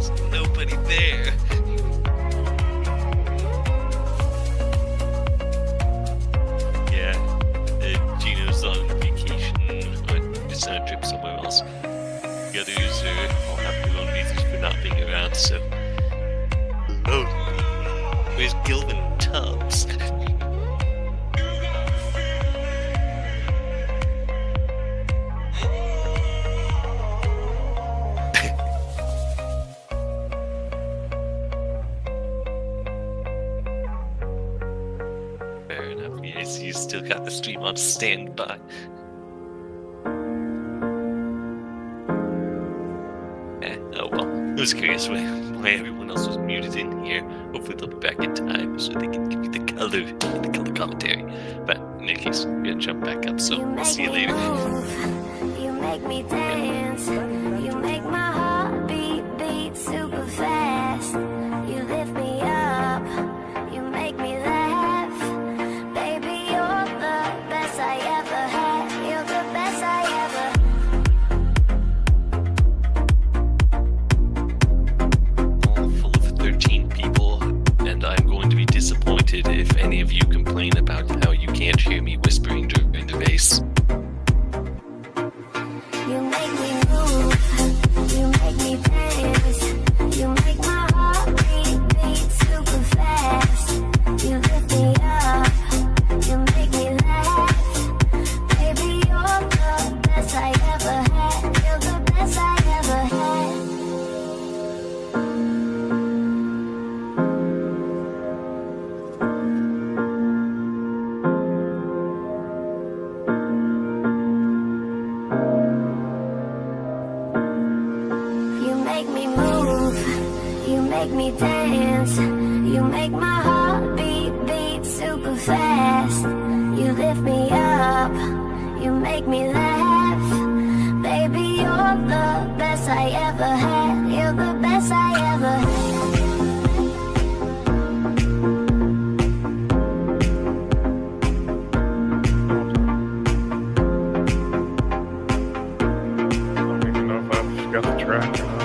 There's nobody there. Yeah, Gino's on vacation, or just on a trip somewhere else. The others all have their own reasons for not being around, so... Oh, where's Gilvin Tubbs? Fair enough, yes, you still got the stream on standby. Oh well, I was curious why everyone else was muted in here. Hopefully they'll be back in time so they can give you the color commentary. But in any case, we're gonna jump back up, so I'll see you later. You make me dance. You make my heart beat super fast. You lift me up. You make me laugh. Baby, you're the best I ever had. You're the best I ever had. Full of 13 people, and I'm going to be disappointed if any of you complain about how you can't hear me whispering during the bass. You make me move. You make me dance. You make my heart beat super fast. You lift me up. You make me laugh. Baby, you're the best I ever had. You're the best I ever had. You make me move, you make me dance, you make my heart beat super fast. You lift me up, you make me laugh. Baby, you're the best I ever had. You're the best I ever had. I don't even know if I've got the track or not.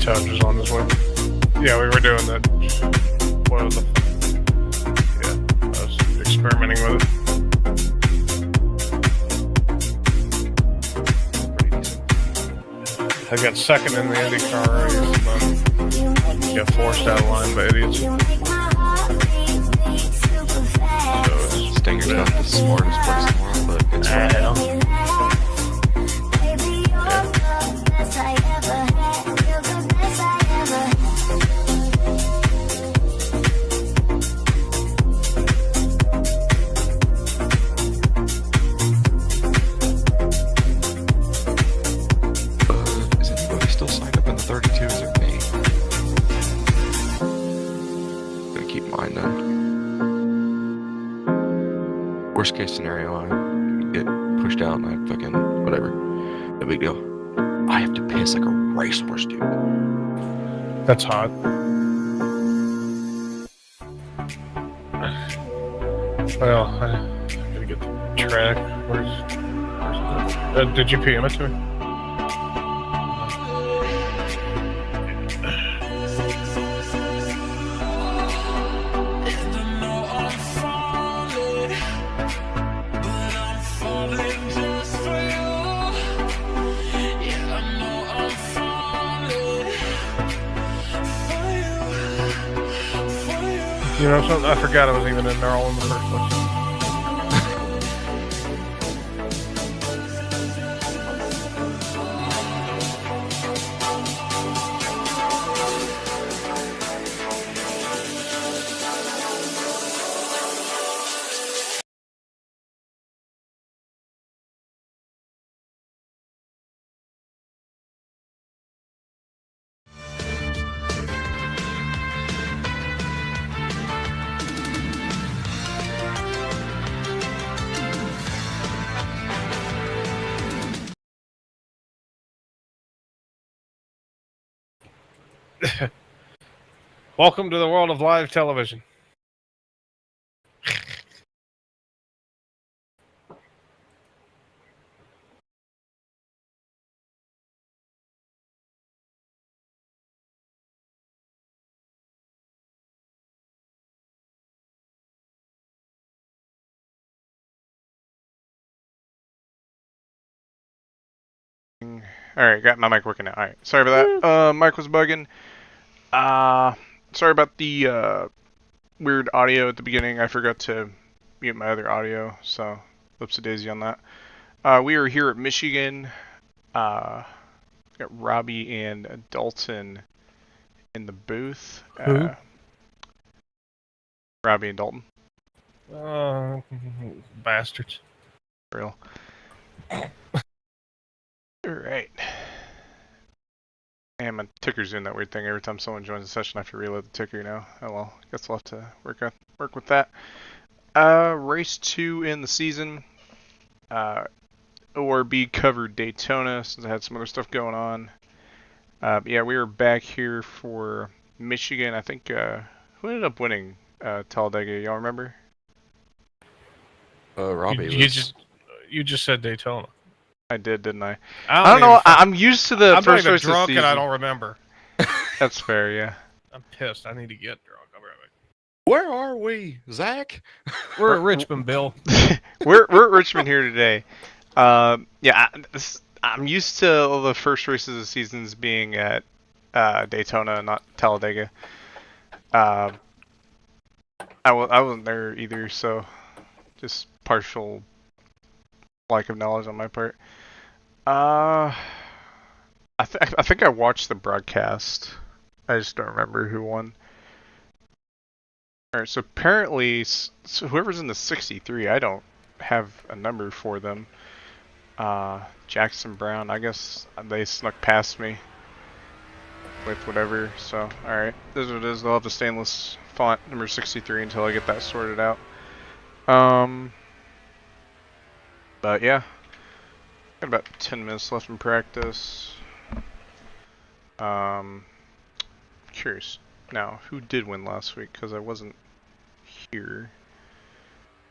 Touch is on his way. Yeah, we were doing that. What was the? Yeah, I was experimenting with it. Pretty decent. I got second in the IndyCar race, and then got forced out of line by idiots. You make my heart beat super fast. So it's Stinger's not the smartest person in the world, but it's fun. hell. Baby, you're the best I ever had. You're the best I ever had. Is anybody still signed up in the 32? Is it me? Gonna keep mine then. Worst case scenario, I get pushed out and I fucking whatever. No big deal. I have to piss like a racehorse, dude. That's hot. Well, I gotta get the track. Where's did you PM it to me? You know something? I forgot I was even in NARL in the first place. Welcome to the world of live television. Alright, got my mic working now. Alright, sorry about that. Mic was bugging. Sorry about the weird audio at the beginning. I forgot to mute my other audio, so whoops-a-daisy on that. We are here at Michigan. Got Robbie and Dalton in the booth. Who? Robbie and Dalton. Bastards. Real. Alright. And my ticker's doing that weird thing. Every time someone joins the session, I have to reload the ticker now. Oh well, guess we'll have to work with that. Race 2 in the season. ORB covered Daytona since I had some other stuff going on. Yeah, we were back here for Michigan. I think, who ended up winning TalhaDevYT? Y'all remember? Robbie. You just said Daytona. I did, didn't I? I I don't know. I'm used to the I'm first not even race of the drunk season. and I don't remember. That's fair, yeah. I'm pissed. I need to get drunk. I'll be right back. Where are we, Zach? We're at Richmond, Bill. we're at Richmond here today. Yeah, I'm used to all the first races of the seasons being at Daytona, not Talladega. I wasn't there either, so just partial lack of knowledge on my part. I think I watched the broadcast. I just don't remember who won. Alright, so apparently, whoever's in the 63, I don't have a number for them. Jackson Brown, I guess they snuck past me with whatever, so alright. This is what it is. They'll have the stainless font number 63 until I get that sorted out. But yeah. Got about 10 minutes left in practice. Curious. Now, who did win last week? Because I wasn't here.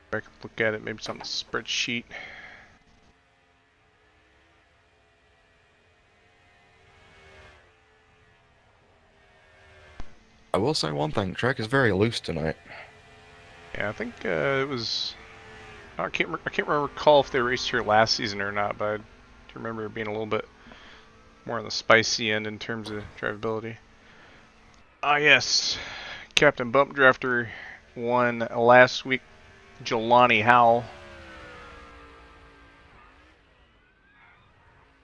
If I could look at it, maybe it's on the spreadsheet. I will say one thing. Track is very loose tonight. Yeah, I think it was. I can't recall if they raced here last season or not, but I do remember it being a little bit more on the spicy end in terms of drivability. Ah, yes, Captain Bump Drafter won last week. Jelani Howell.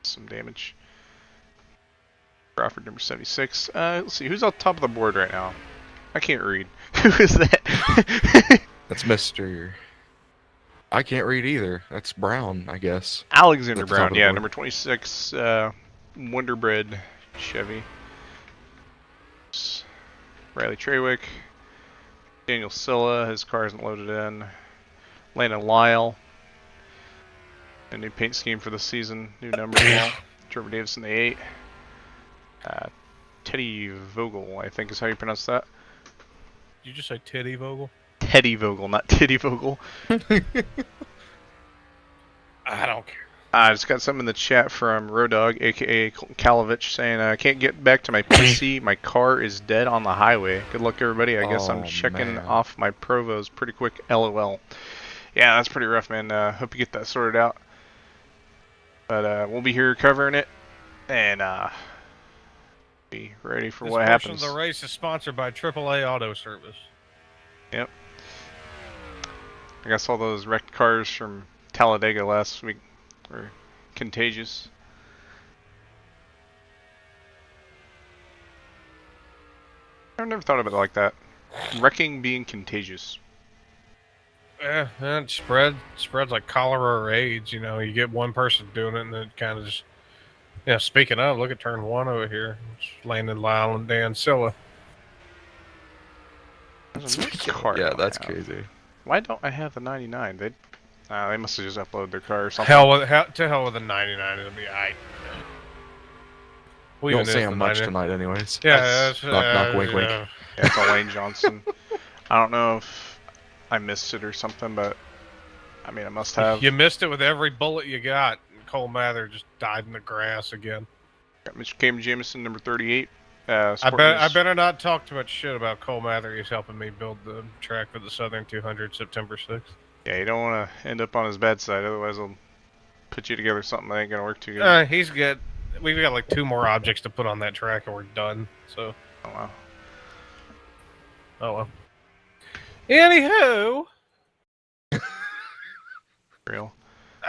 Some damage. Crawford number 76. Let's see, who's on top of the board right now? I can't read. Who is that? That's Mr. I can't read either. That's Brown, I guess. Alexander At the top Brown, of the yeah, board. number 26, Wonderbred Chevy. Riley Trawick. Daniel Silla, his car isn't loaded in. Landon Lyle. A new paint scheme for the season, new number wall. Trevor Davison, the 8. Teddy Vogel, I think is how you pronounce that. Did you just say Titty Vogel? Teddy Vogel, not Titty Vogel. I don't care. I just got something in the chat from Rodog, aka Colton Kalovich, saying I can't get back to my PC. My car is dead on the highway. Good luck, everybody. I guess I'm checking man. off my Provos pretty quick. LOL. Yeah, that's pretty rough, man. Hope you get that sorted out. But we'll be here covering it, and be ready for what happens. This portion of the race is sponsored by AAA Auto Service. Yep. I guess all those wrecked cars from Talladega last week were contagious. I've never thought of it like that. Wrecking being contagious. Yeah, it spreads like cholera or AIDS. You know, you get one person doing it, and then it kind of just. Yeah. Speaking of, look at turn 1 over here. It's Landon Lyle and Dan Silla. There's a new car Yeah, I that's have. crazy. Why don't I have the 99? They must have just uploaded their car or something. To hell with the 99. It'll be alright. We don't see him much tonight, anyways. Yeah, That's- knock, wink, wink. Yeah, it's a Lane Johnson. I don't know if I missed it or something, but I mean, I must have. You missed it with every bullet you got. Cole Mather just died in the grass again. Got Mr. Cam Jamison, number 38. I better not talk too much shit about Cole Mather. He's helping me build the track for the Southern 200 September 6th. Yeah, you don't want to end up on his bad side, otherwise he'll put you together something that ain't gonna work too good. He's good. we've got like 2 more objects to put on that track and we're done. So. Oh wow. Oh well. Anywho. Real.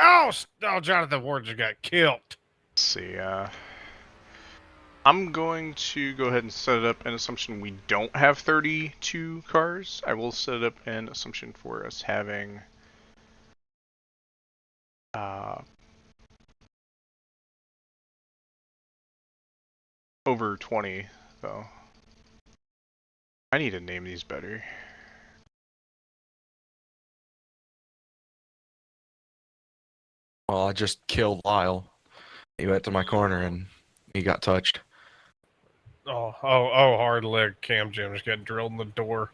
Oh, Jonathan Ward just got killed. Let's see. I'm going to go ahead and set it up an assumption we don't have 32 cars. I will set it up an assumption for us having over 20, though. I need to name these better. Well, I just killed Lyle. He went to my corner and he got touched. Oh, hard leg cam jam just got drilled in the door.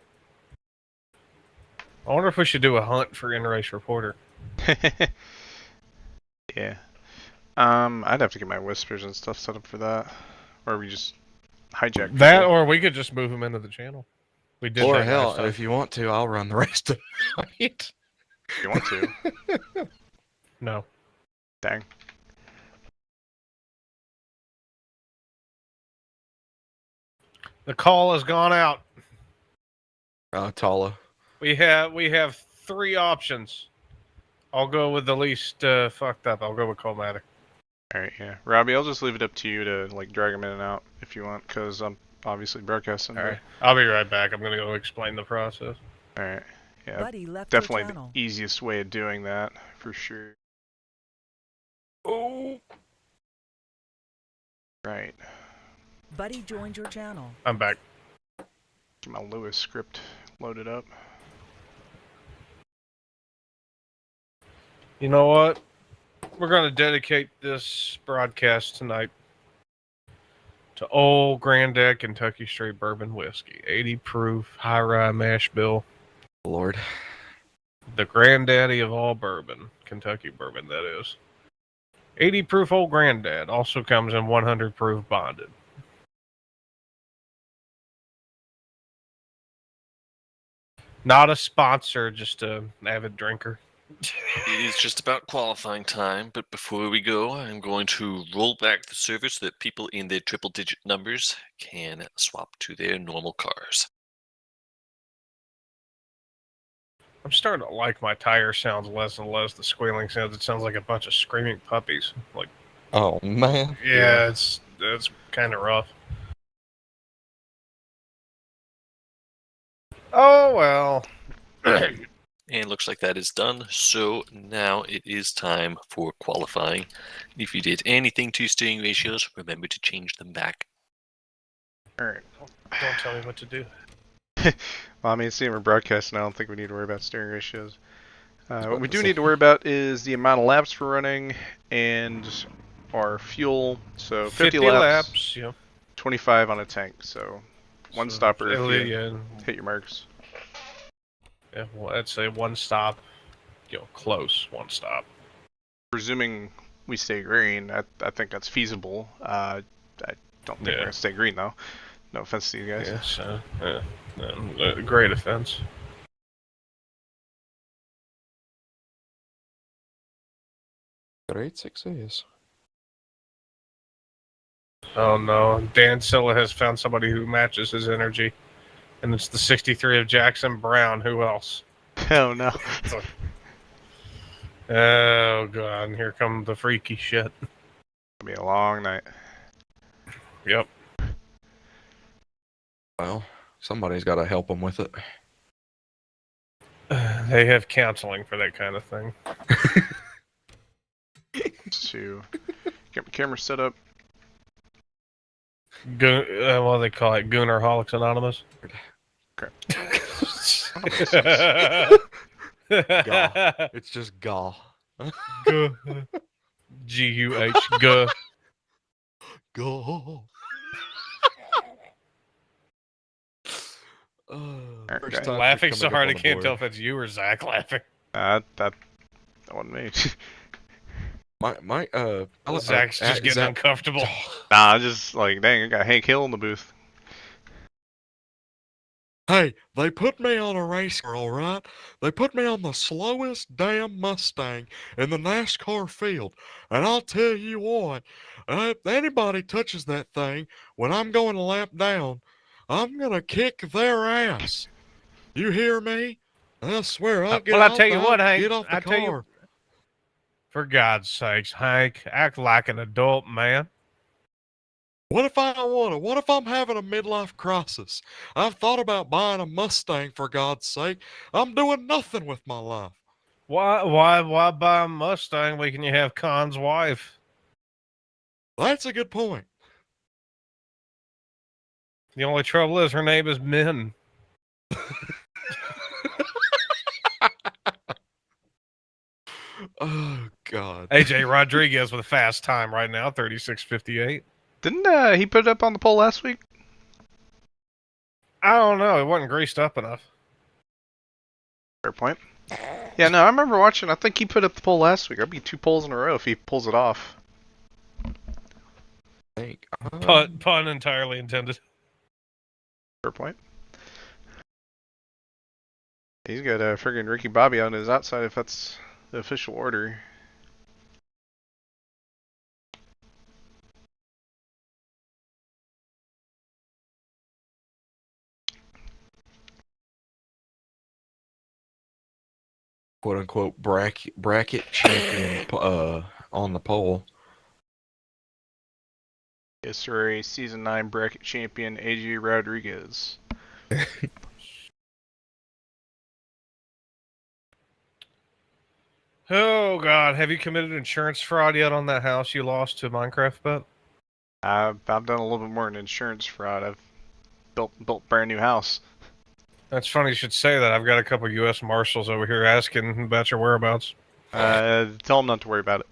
I wonder if we should do a hunt for in-race reporter. Yeah. I'd have to get my whispers and stuff set up for that. Or we just hijack That, people. or we could just move him into the channel. We did Or that hell, last time. if you want to, I'll run the rest of the night. If you want to. No. Dang. The call has gone out. Tala. We have 3 options. I'll go with the least fucked up. I'll go with Colmatic. Alright, yeah. Robbie, I'll just leave it up to you to like drag them in and out if you want, because I'm obviously broadcasting. All right. I'll be right back. I'm going to go explain the process. Alright. Yeah. Buddy left your Definitely channel. the easiest way of doing that, for sure. Oh. Right. Buddy joined your channel. I'm back. Get my Lewis script loaded up. You know what? We're going to dedicate this broadcast tonight to old Granddad Kentucky Straight Bourbon Whiskey. 80 proof, high rye mash bill. Lord. The granddaddy of all bourbon. Kentucky bourbon, that is. 80 proof old Granddad. Also comes in 100 proof bonded. Not a sponsor, just an avid drinker. It is just about qualifying time, but before we go, I'm going to roll back the server so that people in their triple-digit numbers can swap to their normal cars. I'm starting to like my tire sounds less and less. The squealing sounds. It sounds like a bunch of screaming puppies. Like, Oh, man. yeah, it's kind of rough. Oh well. And looks like that is done, so now it is time for qualifying. If you did anything to steering ratios, remember to change them back. Alright. Don't tell me what to do. Well, I mean, seeing we're broadcasting, I don't think we need to worry about steering ratios. What we do need to worry about is the amount of laps we're running and our fuel. So 50 laps, yeah. 25 on a tank. So one stopper if you Yeah, hit your marks. yeah, well, I'd say one stop. Close one stop. Presuming we stay green, I think that's feasible. I don't think we're going to stay green, though. No offense to you guys. Yes, great offense. Great success. Oh no, Dan Silla has found somebody who matches his energy. And it's the 63 of Jackson Brown. Who else? Oh, no. Oh god, and here comes the freaky shit. It'll be a long night. Yep. Well, somebody's got to help them with it. They have counseling for that kind of thing. To get my camera set up. What do they call it? Goonerholics Anonymous? Okay. Gaw. It's just gaw. G-U-H. Guh. Gaw. Alright, First guys. time Laughing for so coming hard I up on the can't board. tell if it's you or Zach laughing. That wasn't me. Zach's just getting Zach, uncomfortable. Nah, I just like, dang, I got Hank Hill in the booth. Hey, they put me on a race car, all right? They put me on the slowest damn Mustang in the NASCAR field. And I'll tell you what, if anybody touches that thing when I'm going a lap down, I'm going to kick their ass. You hear me? I swear, I'll get Well, I off, tell you what, I'll Hank. get off the I tell you, car. for God's sakes, Hank, act like an adult man. What if I don't want to? What if I'm having a midlife crisis? I've thought about buying a Mustang, for God's sake. I'm doing nothing with my life. Why buy a Mustang when you have Khan's wife? That's a good point. The only trouble is her name is Min. Oh, God. AJ Rodriguez with a fast time right now, 36:58. Didn't he put it up on the poll last week? I don't know. It wasn't greased up enough. Fair point. Yeah, no, I remember watching. I think he put up the poll last week. That'd be 2 polls in a row if he pulls it off. Think. Pun entirely intended. Fair point. He's got friggin' Ricky Bobby on his outside if that's the official order. Quote unquote bracket champion on the poll. History Season 9 bracket champion AJ Rodriguez. Oh God, have you committed insurance fraud yet on that house you lost to Minecraft Bet? I've done a little bit more in insurance fraud. I've built a brand new house. That's funny you should say that. I've got a couple U.S. Marshals over here asking about your whereabouts. Tell them not to worry about it.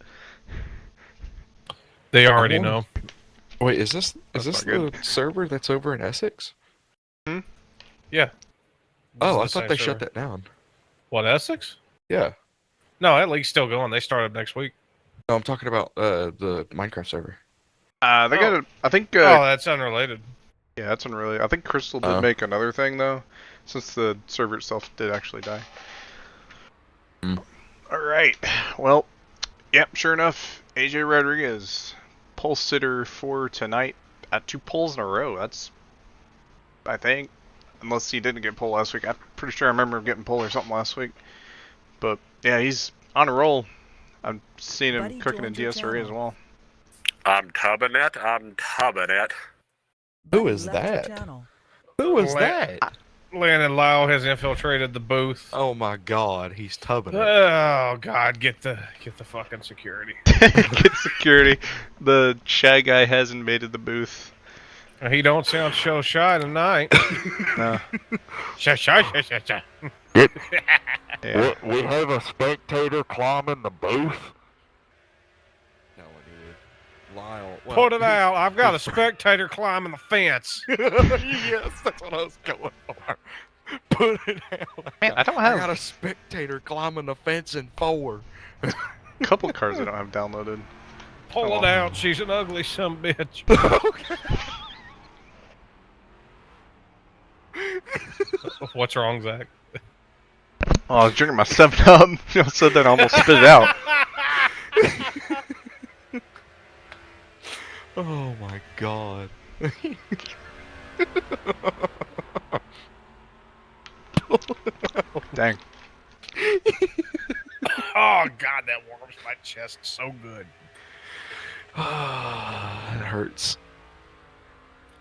They already know. Wait, is this That's the not good. server that's over in Essex? Yeah. Oh, I This is the thought same they server. shut that down. What, Essex? Yeah. No, that league's still going. They start up next week. No, I'm talking about the Minecraft server. They got a, I think, Oh, that's unrelated. yeah, that's unrelated. I think Crystal did Oh. make another thing, though, since the server itself did actually die. Alright, well, yep, sure enough, AJ Rodriguez, poll sitter for tonight at 2 polls in a row. That's, I think, unless he didn't get poll last week. I'm pretty sure I remember him getting poll or something last week. But, yeah, he's on a roll. I've seen him Buddy cooking in joined your DSRA as channel. well. I'm tubbing it. Who Buddy is left your that? channel. Who is La- that? Landon Lau has infiltrated the booth. Oh my God, he's tubbing it. Oh God, get the fucking security. Get security. The shy guy has invaded the booth. He don't sound so shy tonight. No. Shy. Yeah. We have a spectator climbing the booth. No, dude. Lyle. Put it out. I've got a spectator climbing the fence. Yes, that's what I was going for. Put it out. Man, I don't I have got a spectator climbing the fence in 4. a couple cars I don't have downloaded. Pull it out. She's an ugly son of a bitch. What's wrong, Zach? Oh, I was drinking my 7-Up. You said that I almost spit it out. Oh my God. Dang. Oh God, that warms my chest so good. It hurts.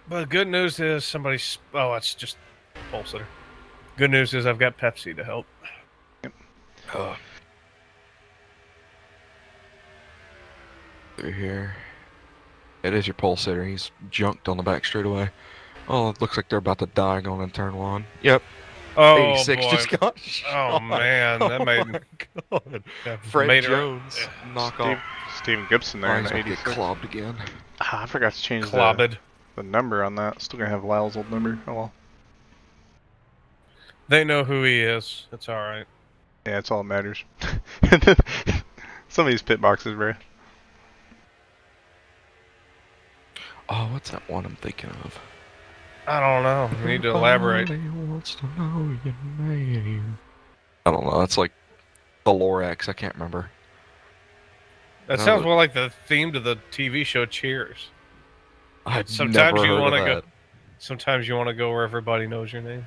But good news is somebody's. Oh, it's just pulse sitter. Good news is I've got Pepsi to help. Through here. It is your pulse hitter. He's junked on the back straightaway. Oh, it looks like they're about to die going in turn 1. Yep. Oh 86 boy. just got Oh shot. man, that Oh made my God. Fred made her- Jones knock off. Steven Gibson Oh, there in he's the gonna get 86. clobbed again. I forgot to change clobbed. the number on that. Still gonna have Lyle's old number. Oh well. They know who he is. It's all right. Yeah, it's all that matters. Some of these pit boxes, bro. Oh, what's that one I'm thinking of? I don't know. You need to elaborate. Everybody wants to know your name. I don't know. It's like the Lorax. I can't remember. That No, sounds but- more like the theme to the TV show Cheers. I've Sometimes never you heard want of to that. go. Sometimes you want to go where everybody knows your name.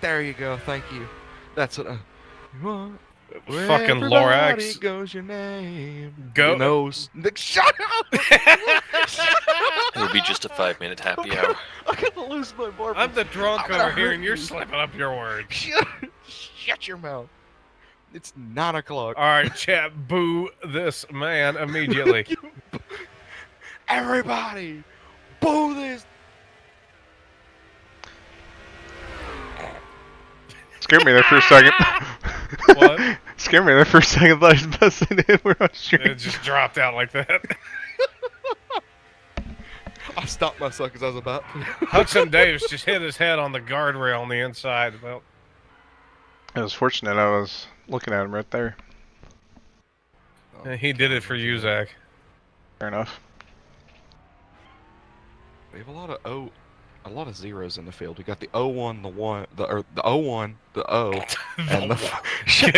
There you go. Thank you. That's what. Where Fucking everybody Lorax. goes your name. Go. Your nose. Shut up! It'll be just a 5-minute happy hour. I'm gonna lose my marbles. I'm the drunk I'm gonna over here, hurt and you're you. slipping up your words. Shut your mouth. It's 9 o'clock. All right, chat. Boo this man immediately. Everybody, boo this. Scared me there for a second. What? Scared me there for a second. Thought I was busting in where I was It streaming. just dropped out like that. I stopped myself because I was about to. Hudson Davis just hit his head on the guardrail on the inside. Well, I was fortunate I was looking at him right there. he did it for you, Zach. Fair enough. We have a lot of zeros in the field. We got the 01, the 1, the 01, the O, and the. Shut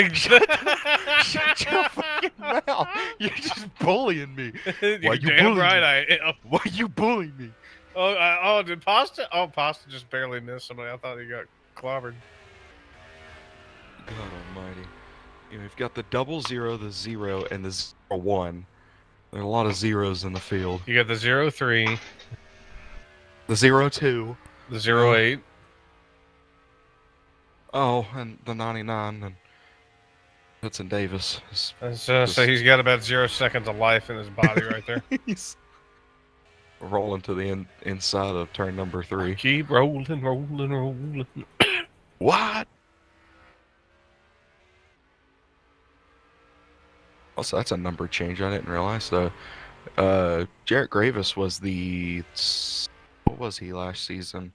your fucking mouth! You're just bullying me. You're you damn bullying right me? I am. Why you bullying me? Oh, did Pasta? Oh, Pasta just barely missed somebody. I thought he got clobbered. God almighty. You know, we've got the 00, the 0, and the 01. There are a lot of zeros in the field. You got the 03, The 02. the 08. Oh, and the 99, and Hudson Davis. So he's got about 0 seconds of life in his body right there. He's rolling to the inside of turn number 3. Keep rolling, rolling, rolling. What? Also, that's a number change. I didn't realize. Jarrett Gravis was the... What was he last season?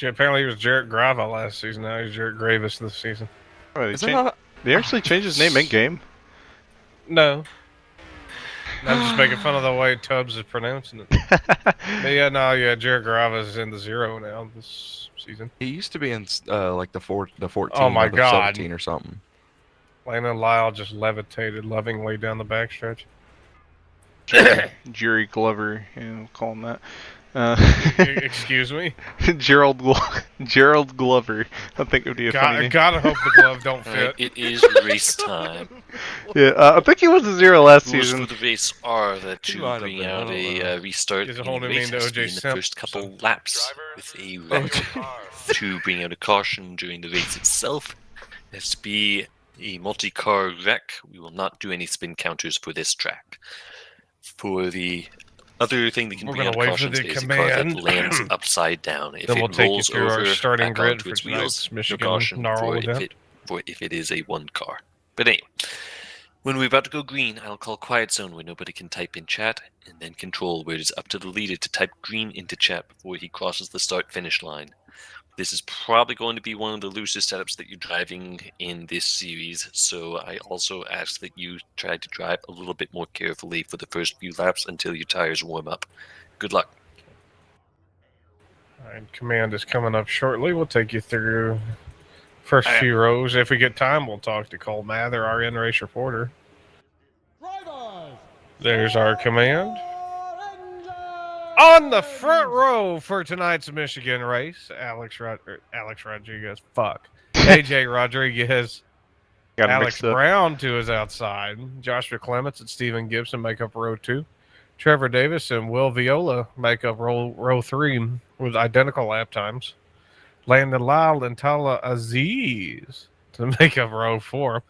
Apparently he was Jarrett Grava last season. Now he's Jarrett Gravis this season. Oh, Is that not... they actually changed his name in game. No. I'm just making fun of the way Tubbs is pronouncing it. But yeah, Jarrett Grava's in the 0 now this season. He used to be in like the 14 Oh my or the God. 17 or something. Landon Lyle just levitated lovingly down the backstretch. Jerry Glover, we'll call him that. Excuse me? Gerald Glover. I think it would be a funny name. Gotta hope the glove don't fit. It is race time. Yeah, I think he was a 0 last Rules season. for the race are that He you might have bring been, I out don't a know. restart Gives a in whole the new race name to has to be O.J. in the Simpson. first couple laps with a wreck. To bring out a caution during the race itself, it has to be a multi-car wreck. We will not do any spin counters for this track. For the other thing that can We're bring gonna out wait for cautions the is a car that command. lands upside down. If Then it we'll take you rolls through our over starting back grid onto for its tonight's wheels, no Michigan caution NARL for event. if it is a one car. But anyway, when we're about to go green, I'll call quiet zone where nobody can type in chat, and then control where it is up to the leader to type green into chat before he crosses the start-finish line. This is probably going to be one of the loosest setups that you're driving in this series, so I also ask that you try to drive a little bit more carefully for the first few laps until your tires warm up. Good luck. Alright, command is coming up shortly. We'll take you through first few rows. If we get time, we'll talk to Cole Mather, our in-race reporter. There's our command. On the front row for tonight's Michigan race, Alex Rodriguez. AJ Rodriguez. Got him Alex mixed up. Brown to his outside. Joshua Clements and Stephen Gibson make up row 2. Trevor Davis and Will Viola make up row 3 with identical lap times. Landon Lyle and Tala Aziz to make up row 4.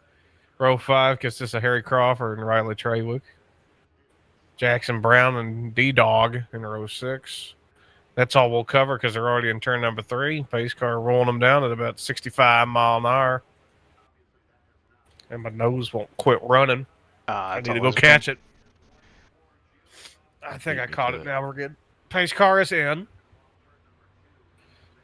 Row 5 consists of Harry Crawford and Riley Traywick. Jackson Brown and D-Dog in row 6. That's all we'll cover because they're already in turn number 3. Pace car rolling them down at about 65 mile an hour. And my nose won't quit running. I need to go catch it. I think I caught it now. We're good. Pace car is in.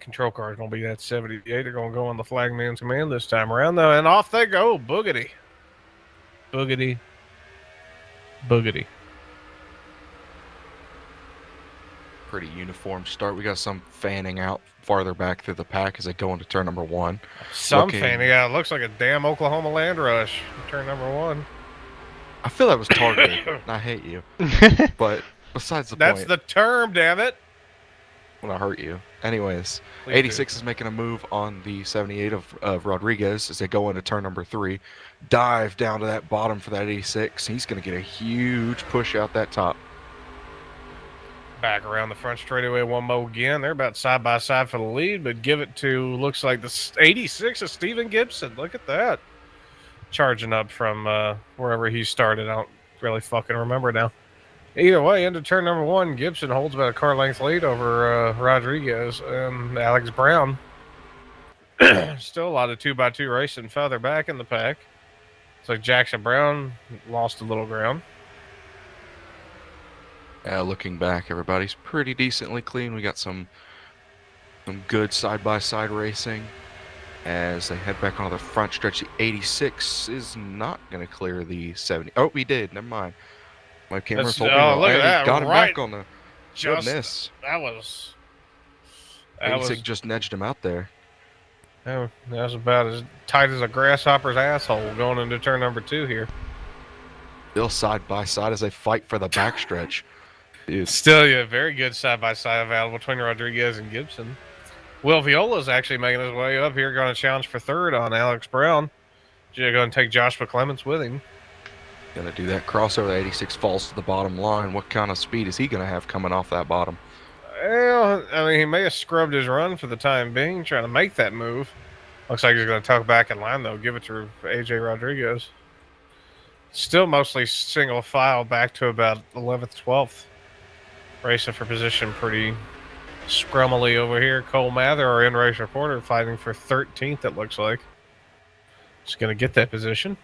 Control car is going to be at 78. They're going to go on the flagman's command this time around, though. And off they go. Boogity. pretty uniform start. We got some fanning out farther back through the pack as they go into turn number 1. Some fanning out. Looks like a damn Oklahoma land rush. Turn number 1. I feel that was targeted. I hate you. But besides the That's point. the term, damn it. When I hurt you. Anyways, Please 86 do. is making a move on the 78 of Rodriguez as they go into turn number 3. Dive down to that bottom for that 86. He's going to get a huge push out that top. Back around the front straightaway one more again. They're about side by side for the lead, but give it to, looks like the 86 of Steven Gibson. Look at that. Charging up from wherever he started. I don't really fucking remember now. Either way, into turn number 1, Gibson holds about a car length lead over Rodriguez and Alex Brown. Still a lot of 2x2 racing further back in the pack. It's like Jackson Brown lost a little ground. Looking back, everybody's pretty decently clean. We got some good side-by-side racing as they head back onto the front stretch. The 86 is not going to clear the 70. Oh, he did. Never mind. My camera's holding on. Look at that. Got him right. back on the Goodness. That was 86 just nudged him out there. That was about as tight as a grasshopper's asshole going into turn number 2 here. Still side by side as they fight for the backstretch. Dude. Still, yeah, very good side-by-side available between Rodriguez and Gibson. Will Viola's actually making his way up here, going to challenge for 3rd on Alex Brown. Going to take Joshua Clements with him. Going to do that crossover. The 86 falls to the bottom line. What kind of speed is he going to have coming off that bottom? Well, I mean, he may have scrubbed his run for the time being, trying to make that move. Looks like he's going to tuck back in line, though. Give it to AJ Rodriguez. Still mostly single file back to about 11th, 12th. Racing for position pretty scrummily over here. Cole Mather, our in-race reporter, fighting for 13th, it looks like. Just going to get that position.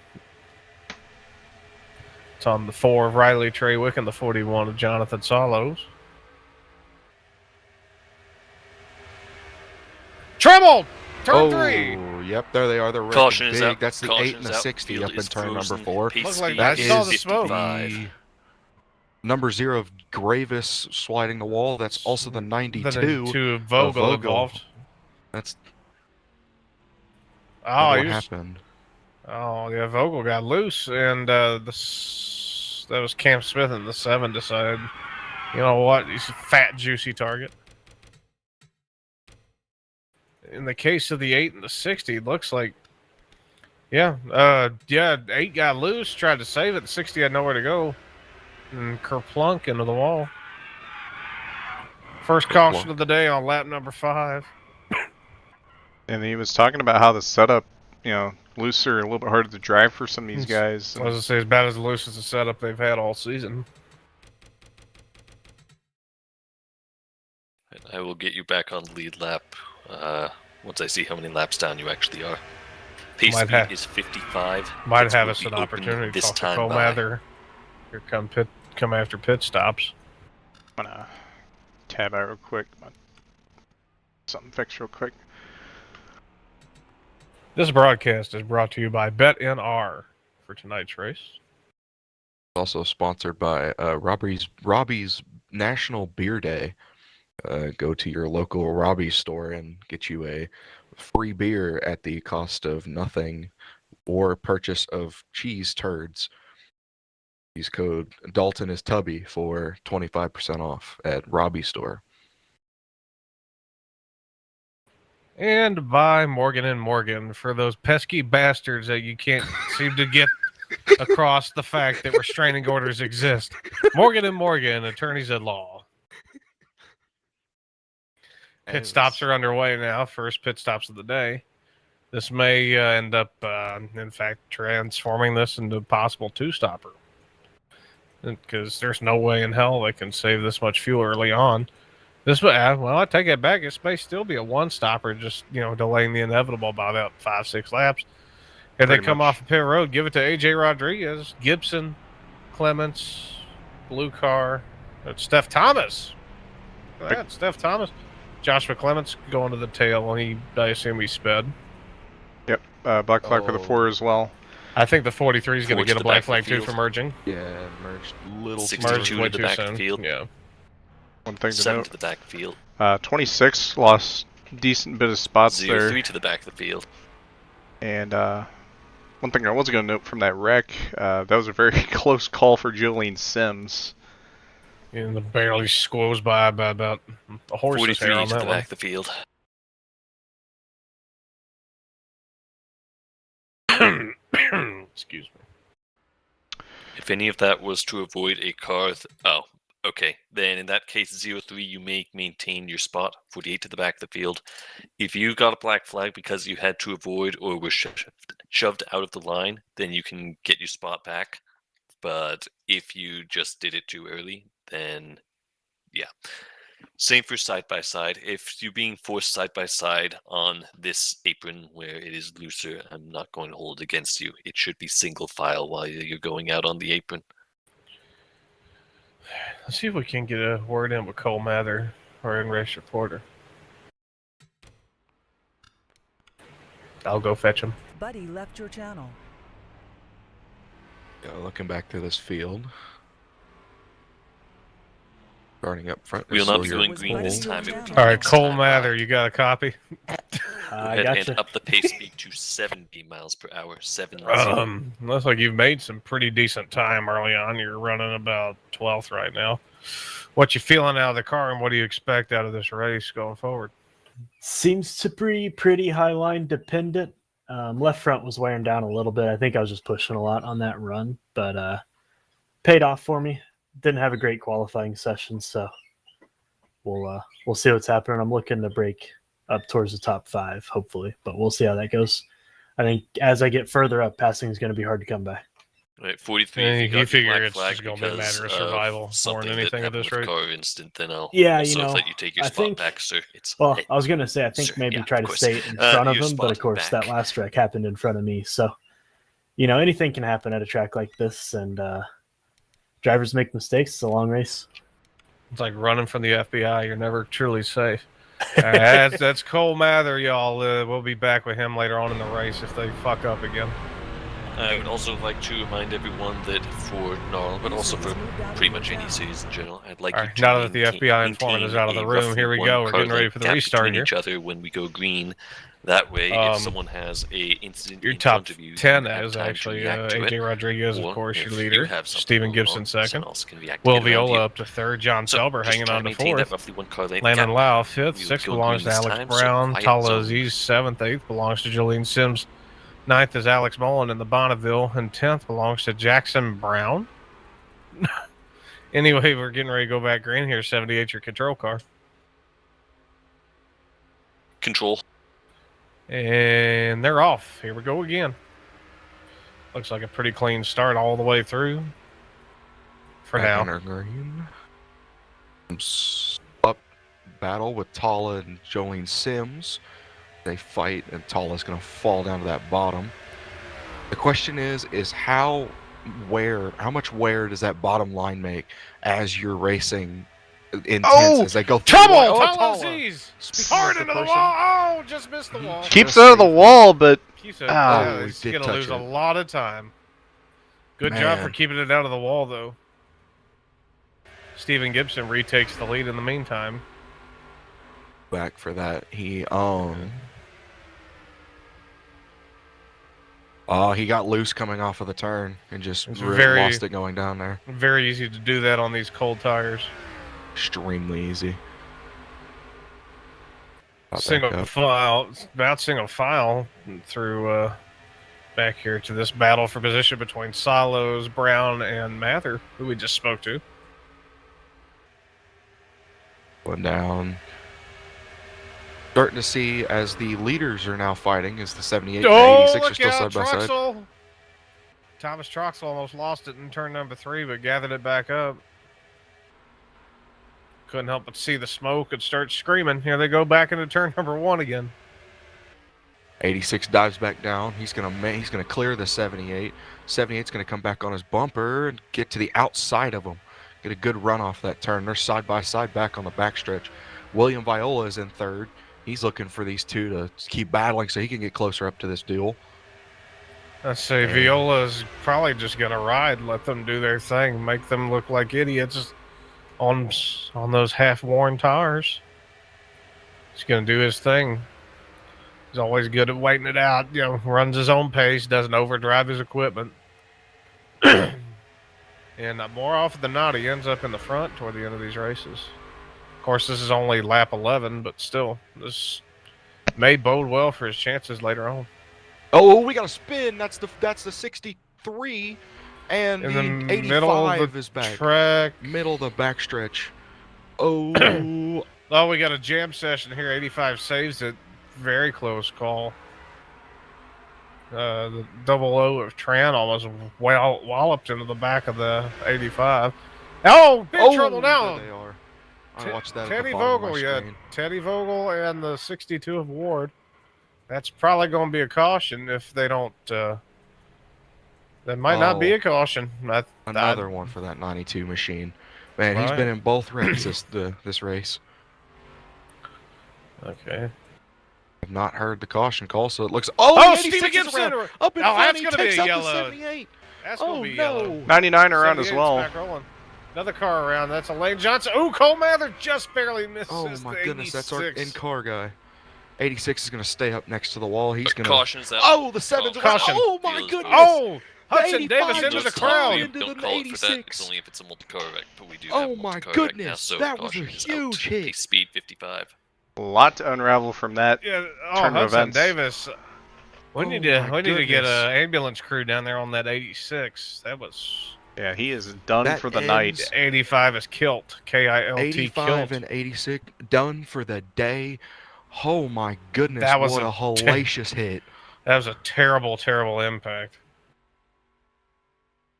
It's on the 4 of Riley Treywick and the 41 of Jonathan Salos. Trouble! Turn 3! Yep, there they are. They're Caution big. is out. That's the Caution 8 and the is out. 60 Field up in is turn number frozen. 4. Pace Looks like speed I is saw the smoke. 55. Number 0 of Gravis sliding the wall. That's also the 92. The 92 of Vogel involved. That's Oh, what happened. Oh, yeah, Vogel got loose, and that was Cam Smith in the 7 decided, you know what, he's a fat, juicy target. In the case of the 8 and the 60, it looks like, 8 got loose, tried to save it, the 60 had nowhere to go, and kerplunk into the wall. First caution of the day on lap number 5. And he was talking about how the setup, looser and a little bit harder to drive for some of these guys. I was going to say, it's about as loose as the setup they've had all season. And I will get you back on lead lap once I see how many laps down you actually are. Pace Might speed have- is 55. Might Pits have will us be an open opportunity to this talk to time Cole by. Mather. Here come after pit stops. I'm gonna tab out real quick. Something fixed real quick. This broadcast is brought to you by BetNR for tonight's race. Also sponsored by Robbie's National Beer Day. Go to your local Robbie's store and get you a free beer at the cost of nothing or purchase of cheese turds. Use code Dalton is Tubby for 25% off at Robbie's store. And by Morgan & Morgan for those pesky bastards that you can't seem to get across the fact that restraining orders exist. Morgan & Morgan, attorneys at law. Pit stops are underway now. First pit stops of the day. This may end up, in fact, transforming this into a possible two-stopper. Because there's no way in hell they can save this much fuel early on. I take it back. This may still be a one-stopper, just, delaying the inevitable by about 5-6 laps. If they come off the pit road, give it to AJ Rodriguez, Gibson, Clements, blue car, Steph Thomas. Look at that, Steph Thomas. Joshua Clements going to the tail, and I assume he sped. Yep, black flag for the 4 as well. I think the 43 is going to Forward get to a the black back of the flag too field. for merging. Yeah, merged little 62 Merged way to the too back of soon. the field. Yeah. One thing to 7 note. to the back of the field. 26 lost decent bit of spots 0, there. 3 to the back of the field. And one thing I was going to note from that wreck, that was a very close call for Jolene Sims. And the barely squoze by about a horse's hair 43 on to that the one. back of the field. Excuse me. If any of that was to avoid a car... oh, okay. Then in that case, 0-3, you may maintain your spot. 48 to the back of the field. If you got a black flag because you had to avoid or were shoved out of the line, then you can get your spot back. But if you just did it too early, then yeah. Same for side-by-side. If you're being forced side-by-side on this apron where it is looser, I'm not going to hold it against you. It should be single file while you're going out on the apron. Let's see if we can get a word in with Cole Mather or in race reporter. I'll go fetch him. Buddy left your channel. Looking back through this field. Starting up front. We'll not be Sawyer doing green this time. It will be All right, next Cole time. Mather, you got a copy? Go I ahead gotcha. and up the pace speed to 70 miles per hour. 70. Looks like you've made some pretty decent time early on. You're running about 12th right now. What you feeling out of the car, and what do you expect out of this race going forward? Seems to be pretty high line dependent. Left front was wearing down a little bit. I think I was just pushing a lot on that run, but paid off for me. Didn't have a great qualifying session, so we'll see what's happening. I'm looking to break up towards the top 5, hopefully, but we'll see how that goes. I think as I get further up, passing is going to be hard to come by. Right, 43. Yeah, if you got your figure black it's flag just gonna be a because matter of survival more than something anything that at this happened with rate. car instant, then I'll Yeah, also let you take your I spot think, back, sir. It's well, hey, I was going to say, I think sir, maybe yeah, try of to course. stay in front of your him, but spot of course back. that last track happened in front of me. So, anything can happen at a track like this, and drivers make mistakes. It's a long race. It's like running from the FBI. You're never truly safe. All right, that's Cole Mather, y'all. We'll be back with him later on in the race if they fuck up again. I would also like to remind everyone that for NARL, but also for pretty much any series in general, I'd like All you right, to now that the maintain- FBI informant is out of the maintain a room, here we roughly go. one We're car getting ready length for the gap restart between here. each other when we go green. That way, if someone has a incident Your in top front of you, 10 you have is time to actually react to AJ it. Rodriguez, of Or course, your if you leader. have something Stephen going Gibson on, second. someone else can react Will to get around Viola you. up to third. John So, Selber just hanging try on to maintain that fourth. roughly one car length Landon gap. Lau fifth. We Sixth go belongs green to this Alex time, so Brown. quiet Tala zone. Aziz seventh. Eighth belongs to Jolene Sims. Ninth is Alex Mullen in the Bonneville. And 10th belongs to Jackson Brown. Anyway, we're getting ready to go back green here. 78, your control car. Control. And they're off. Here we go again. Looks like a pretty clean start all the way through. For Back now. on our green. Up battle with Tala and Jolene Sims. They fight, and Tala's going to fall down to that bottom. The question is how much wear does that bottom line make as you're racing intense as they go through Trouble! the line? Tala Aziz! Speaking Hard of into the the person- wall! Oh, just missed the wall. Keeps out of the wall, but Keeps it. Ah. Yeah, Oh, he's he did going to touch lose a it. lot of time. Good job for Man. keeping it out of the wall, though. Stephen Gibson retakes the lead in the meantime. Back for that. He got loose coming off of the turn and just It's really very- lost it going down there. Very easy to do that on these cold tires. Extremely easy. Got Single back up. file, about single file through back here to this battle for position between Silos, Brown, and Mather, who we just spoke to. One down. Starting to see as the leaders are now fighting is the 78 and Oh, 86 are look still out, side by side. Troxel! Thomas Troxel almost lost it in turn number 3, but gathered it back up. Couldn't help but see the smoke and start screaming. Here they go back into turn number 1 again. 86 dives back down. He's gonna clear the 78. 78's gonna come back on his bumper and get to the outside of him. Get a good run off that turn. They're side by side back on the backstretch. William Viola is in third. He's looking for these two to keep battling so he can get closer up to this duel. Let's say Viola's probably just gonna ride, let them do their thing, make them look like idiots. on those half-worn tires. He's going to do his thing. He's always good at waiting it out. You know, runs his own pace, doesn't overdrive his equipment. And more often than not, he ends up in the front toward the end of these races. Of course, this is only lap 11, but still, this may bode well for his chances later on. Oh, we got a spin. That's the 63, and In the 85 is back. Track. Middle of the backstretch. Oh. Oh, we got a jam session here. 85 saves it. Very close call. The 00 of Tran almost walloped into the back of the 85. Oh, big trouble now. There they are. I watched that. Teddy Vogel, yeah. Teddy Vogel and the 62 of Ward. That's probably going to be a caution if they don't. That might not be a caution. Another one for that 92 machine. Man, he's been in both wrecks this race. Okay. I've not heard the caution call, so it looks. Oh, Steve Steven Gibson! Up in front, that's he going to takes be a up yellow. the 78. That's going to be yellow. 99 around as 78's well. back rolling. Another car around. That's Elaine Johnson. Ooh, Cole Mather just barely misses. Oh my the goodness, 86. that's our in-car guy. 86 is going to stay up next to the wall. He's going to. Caution's out. Oh, the 7's around. Caution. Oh my goodness. Oh, Hudson 85 Davis into the just crowd. into Don't the call it for that. 86. It's only if it's a multi-car wreck, but we do Oh have a my multi-car goodness, wreck now, so that was a caution is huge out. hit. Pace speed 55. A lot to unravel from that. Yeah, Turn of Hudson events. Davis. We need to get goodness. an ambulance crew down there on that 86. That was. Yeah, he is done That for the ends- night. 85 is kilt. KILT 85 kilt. and 86 done for the day. Oh my goodness, That was what a a hellacious hit. That was a terrible, terrible impact.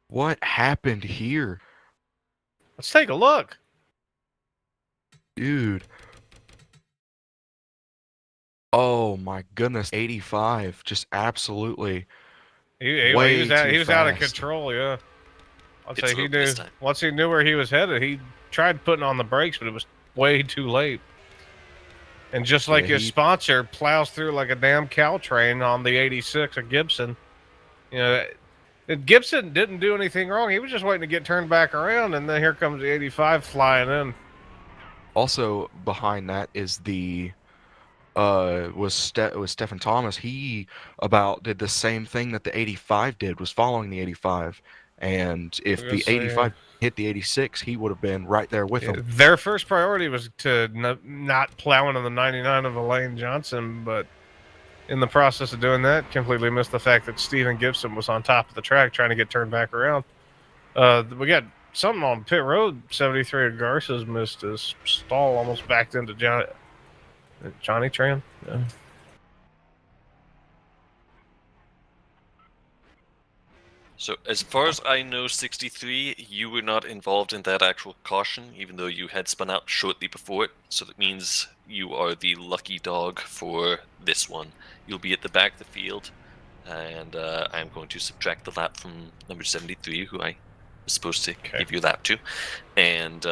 What happened here? Let's take a look. Dude. Oh my goodness, 85 just absolutely He way was out, too he was out of fast. control, yeah. I'll It's say he over knew. this time. Once he knew where he was headed, he tried putting on the brakes, but it was way too late. And just like Yeah, his sponsor plows through like a damn cow train on the 86 of Gibson. You know, Gibson didn't do anything wrong. He was just waiting to get turned back around, and then here comes the 85 flying in. Also behind that is the was Stephen Thomas. He did the same thing that the 85 did, was following the 85. And if the 85 hit the 86, he would have been right there with him. Their first priority was to not plow into the 99 of Elaine Johnson, but in the process of doing that, completely missed the fact that Steven Gibson was on top of the track trying to get turned back around. We got something on pit road. 73 of Garces missed his stall, almost backed into Johnny Tran. Yeah. So as far as I know, 63, you were not involved in that actual caution, even though you had spun out shortly before it. So that means you are the lucky dog for this one. You'll be at the back of the field, and I'm going to subtract the lap from number 73, who I was supposed to give you a lap to, and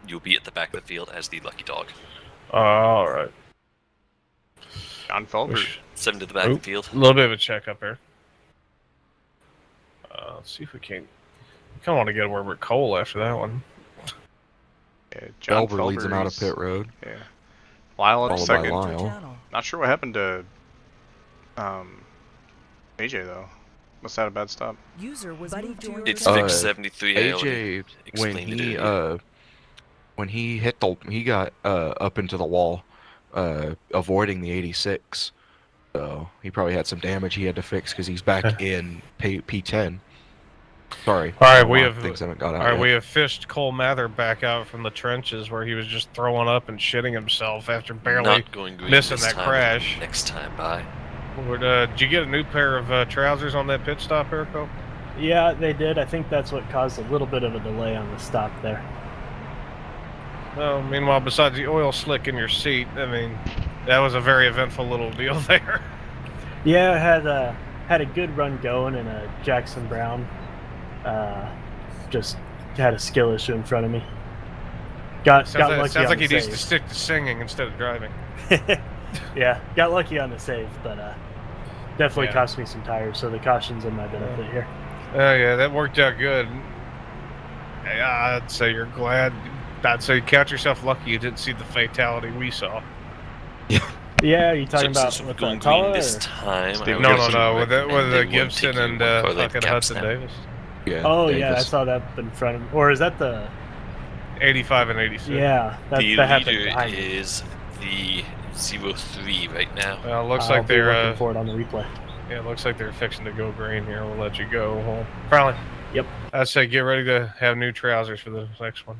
you'll be at the back of the field as the lucky dog. All right. John Felber. 7 to the back of the field. A little bit of a check up here. Let's see if we can. I kind of want to get a word with Cole after that one. Yeah, John Felber leads him out of Felber's- pit road. Yeah. Lyle at Followed by second. Lyle. Not sure what happened to AJ though. Must have had a bad stop. User was moved to your It's channel. fixed 73. I already AJ explained it earlier. when he got up into the wall, avoiding the 86. So he probably had some damage he had to fix because he's back in P10. Sorry. All right, things haven't got out all right, yet. we have fished Cole Mather back out from the trenches where he was just throwing up and shitting himself after barely Not going green missing this that time, crash. Next time, bye. Did you get a new pair of trousers on that pit stop, Erico? Yeah, they did. I think that's what caused a little bit of a delay on the stop there. Well, meanwhile, besides the oil slick in your seat, I mean, that was a very eventful little deal there. Yeah, I had a good run going in a Jackson Brown. Just had a skill issue in front of me. Got lucky. Sounds on like the he needs to save. stick to singing instead of driving. Yeah, got lucky on the save, but definitely Yeah. cost me some tires. So the caution's in my benefit here. Oh yeah, that worked out good. Yeah, I'd say you're glad. I'd say count yourself lucky you didn't see the fatality we saw. Yeah, are you talking So about since with we're going that green Tala, this or- time, Steve I would No, Gibson with recommend the one Gibson taking and one car length fucking caps Hudson now. Davis. Yeah. Oh yeah, I Davis. saw that in front of me. Or is that the? 85 and 86. Yeah, that The happened leader behind me. is the 03 right now. Well, it looks I'll like be they're looking for it on the replay. yeah, it looks like they're fixing to go green here. We'll let you go. Well, probably. Yep. I'd say get ready to have new trousers for the next one.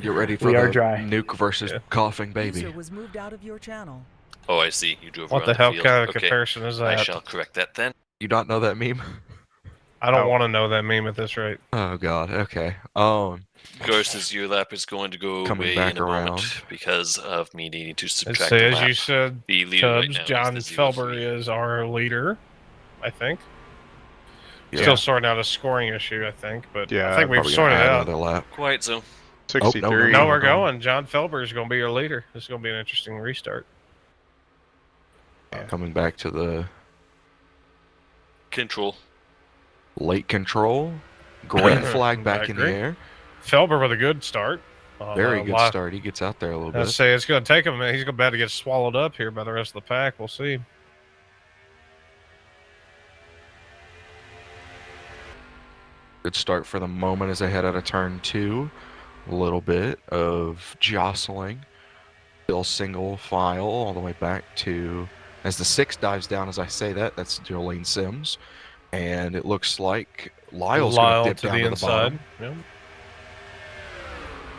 Get ready for We are the dry. nuke versus Yeah. coughing baby. User was moved out of your channel. Oh, I see. You drove What around the hell field. kind of Okay. comparison is I that? shall correct that then. You not know that meme? I don't Oh. want to know that meme at this rate. Oh god. Okay. Versus your lap is going to go Coming away back in a around. moment because of me needing to Let's subtract say, a as lap. you said, The leader right Tubbs, now John is the Felber 03. is our leader, I think. Yeah. Still sorting out a scoring issue, I think, but Yeah, I think we've Probably sorted gonna it add out. another lap. Quiet zone. 63. No, no. we're going. John Felber is going to be your leader. This is going to be an interesting restart. Coming back to the Control. late control. Green flag back in the Green. air. Felber with a good start. Very good start. He gets out there a little I'd bit. say it's going to take him. He's about to get swallowed up here by the rest of the pack. We'll see. Good start for the moment as they head out of turn 2. A little bit of jostling. Still single file all the way back to, as the 6 dives down as I say that, that's Jolene Sims. And it looks like Lyle's going Lyle to dip to down the to the inside. bottom. Yep.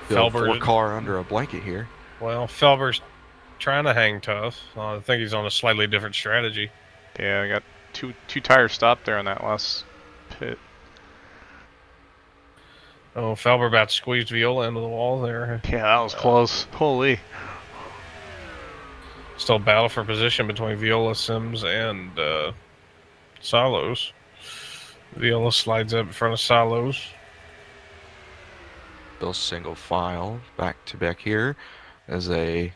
Still Felber- 4 car under a blanket here. Well, Felber's trying to hang tough. I think he's on a slightly different strategy. Yeah, I got two tires stopped there on that last pit. Oh, Felber about squeezed Viola into the wall there. Yeah, that was close. Holy. Still a battle for position between Viola, Sims, and Salos. Viola slides up in front of Salos. Still single file back to back here as a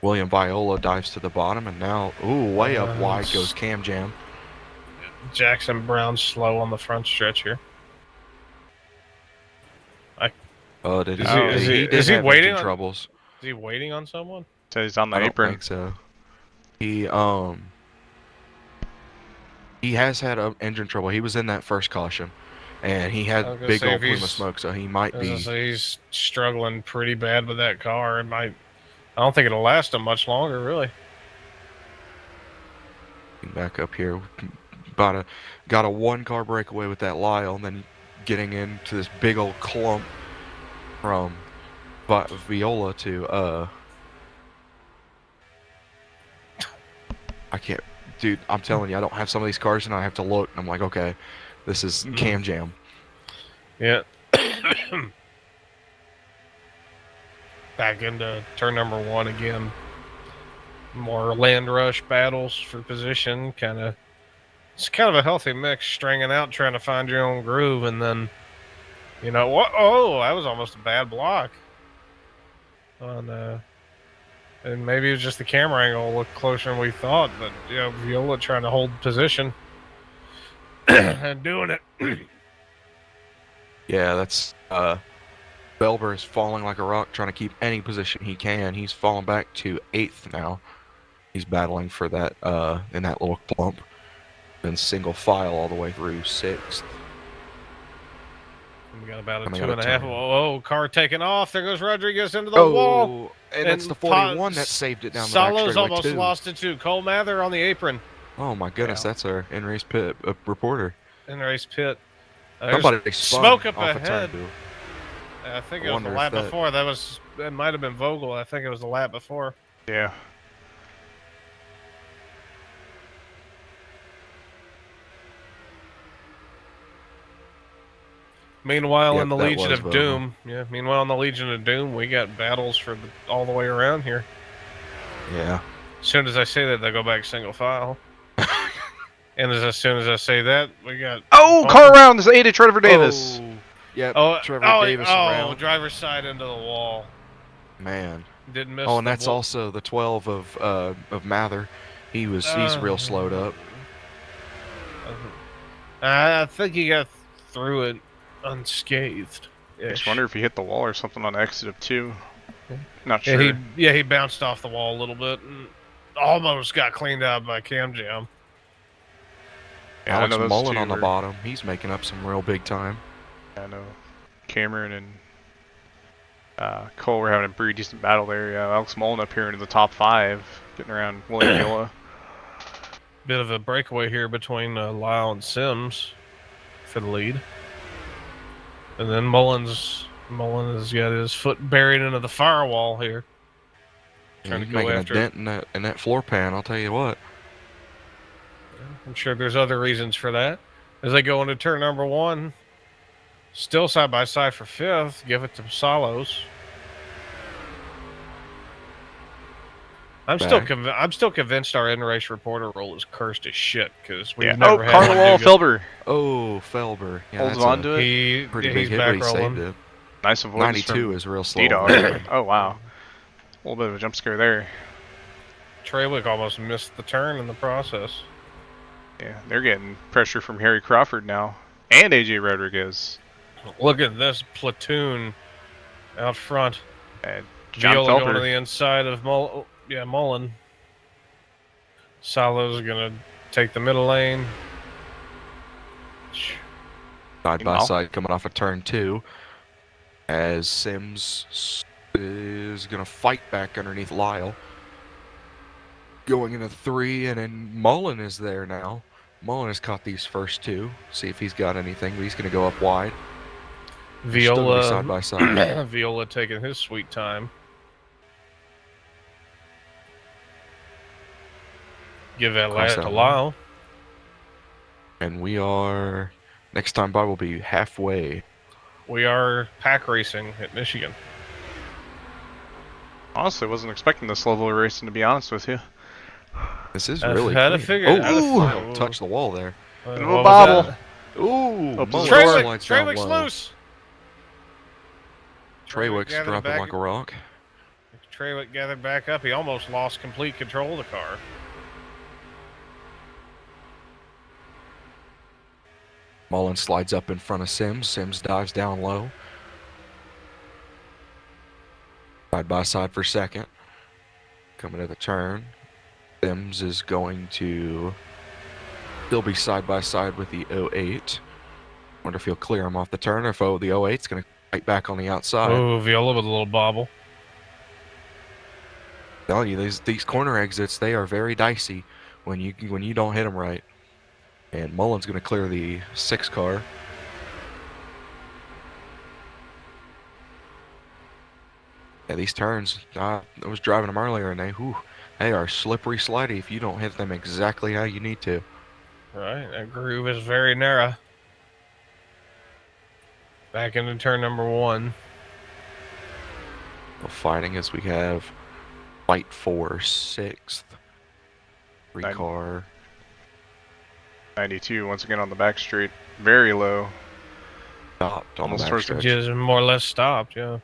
William Viola dives to the bottom and now, ooh, way up wide goes Cam Jam. Jackson Brown slow on the front stretch here. Oh, did he? Is he- did is he- did is he have waiting engine on- troubles? Is he waiting on someone? So he's on the I don't apron. think so. He has had engine trouble. He was in that first caution, and he I was had gonna big say, old if plume of he's- smoke, so he might I was gonna be say he's struggling pretty bad with that car. It might. I don't think it'll last him much longer, really. back up here. Got a 1-car breakaway with that Lyle, and then getting into this big old clump from Viola to I can't, dude. I'm telling you, I don't have some of these cars, and I have to look. And I'm like, okay, this is Cam Jam. Yeah. Back into turn number 1 again. More land rush battles for position. It's kind of a healthy mix, stringing out, trying to find your own groove, and then, you know what? Oh, that was almost a bad block. And maybe it was just the camera angle looked closer than we thought, but you know, Viola trying to hold position and doing it. Yeah, that's Belber is falling like a rock, trying to keep any position he can. He's fallen back to 8th now. He's battling for that in that little clump. And single file all the way through 6th. We got about a Coming 2.5. out of turn. Oh, car taking off. There goes Rodriguez into the wall. And that's the 41 that saved it down the back Salos straightaway almost too. lost it too. Cole Mather on the apron Oh my goodness, Yeah. that's our in-race pit reporter. in the race pit. There's Somebody spun smoke up off a ahead. turn, dude. I think I it was the wonder if lap that- before. It might have been Vogel. I think it was the lap before. Yeah. Meanwhile, Yep, in the that Legion was of Vogel. Doom, meanwhile in the Legion of Doom, we got battles for all the way around here. Yeah. As soon as I say that, they go back single file. And as soon as I say that, we got Car around this 8 of Trevor Davis. Oh, yep, oh Trevor oh, Davis oh, around. driver's side into the wall. Man. Didn't miss. Oh, and the that's wall. also the 12 of Mather. He's real slowed up. I think he got through it unscathed. I just wonder if he hit the wall or something on the exit of 2. Not Yeah, sure. he bounced off the wall a little bit and almost got cleaned out by Cam Jam. Yeah, I Alex know those Mullen two on the were- bottom. He's making up some real big time. I know Cameron and Cole were having a pretty decent battle there. Yeah, Alex Mullen up here into the top 5, getting around William Viola. Bit of a breakaway here between Lyle and Sims for the lead. And then Mullen has got his foot buried into the firewall here. Trying He's to go making after a dent in that floor pan, I'll tell you what. I'm sure there's other reasons for that. As they go into turn number 1, still side by side for 5th. Give it to Salos. I'm still convinced our in race reporter role is cursed as shit because we've never had Carnival Felber. Oh, Felber. Yeah, Holds that's on a to it. pretty he's big hit, back but he saved rolling. it. Nice avoidance 92 from is real slow. D-Dog. Oh, wow. A little bit of a jump scare there. Treywick almost missed the turn in the process. Yeah, they're getting pressure from Harry Crawford now. And AJ Rodriguez. Look at this platoon out front. And John Viola going to Felber. the inside of Mullen. Salo's going to take the middle lane. Side by Meanwhile- side coming off of turn 2. As Sims is going to fight back underneath Lyle. Going into 3, and then Mullen is there now. Mullen has caught these first 2. See if he's got anything, but he's going to go up wide. They're still gonna be side by side. Viola taking his sweet time. Give that Cross lad to that Lyle. And we are... Next time by will be halfway. We are pack racing at Michigan. Honestly, wasn't expecting this level of racing, to be honest with you. This is I really had to clean. figure it out. Ooh, touched the wall there. Into What a was bobble. that? Ooh, Up to Mullen the door. slides down Treywick's low. loose. Treywick's gathered dropping back- like a rock. Treywick gathered back up. He almost lost complete control of the car. Mullen slides up in front of Sims. Sims dives down low. Side by side for second. Coming to the turn. Sims is going to still be side by side with the 08. Wonder if he'll clear him off the turn or if the 08's going to fight back on the outside. Oh, Viola with a little bobble. Tell you, these corner exits, they are very dicey when you don't hit them right. And Mullen's going to clear the 6 car. Yeah, these turns, I was driving them earlier, and they are slippery slidey if you don't hit them exactly how you need to. Right, that groove is very narrow. Back into turn number 1. Well, fighting as we have fight for 6th. 3 Nine. car. 92, once again on the back straight. Very low. Stopped on Almost the towards the backstretch. Just more or less stopped, yeah.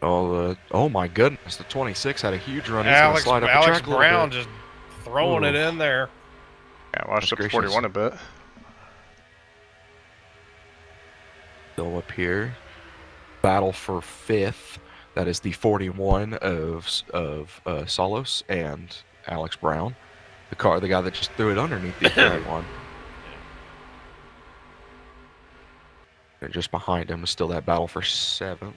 Oh my goodness, the 26 had a huge run. He's going to Alex, slide up the Alex track a little Brown bit. just throwing it in there. Yeah, washed up That's to 41 a gracious. bit. Still up here. Battle for 5th. That is the 41 of Salos and Alex Brown. The guy that just threw it underneath the 41. And just behind him is still that battle for 7th.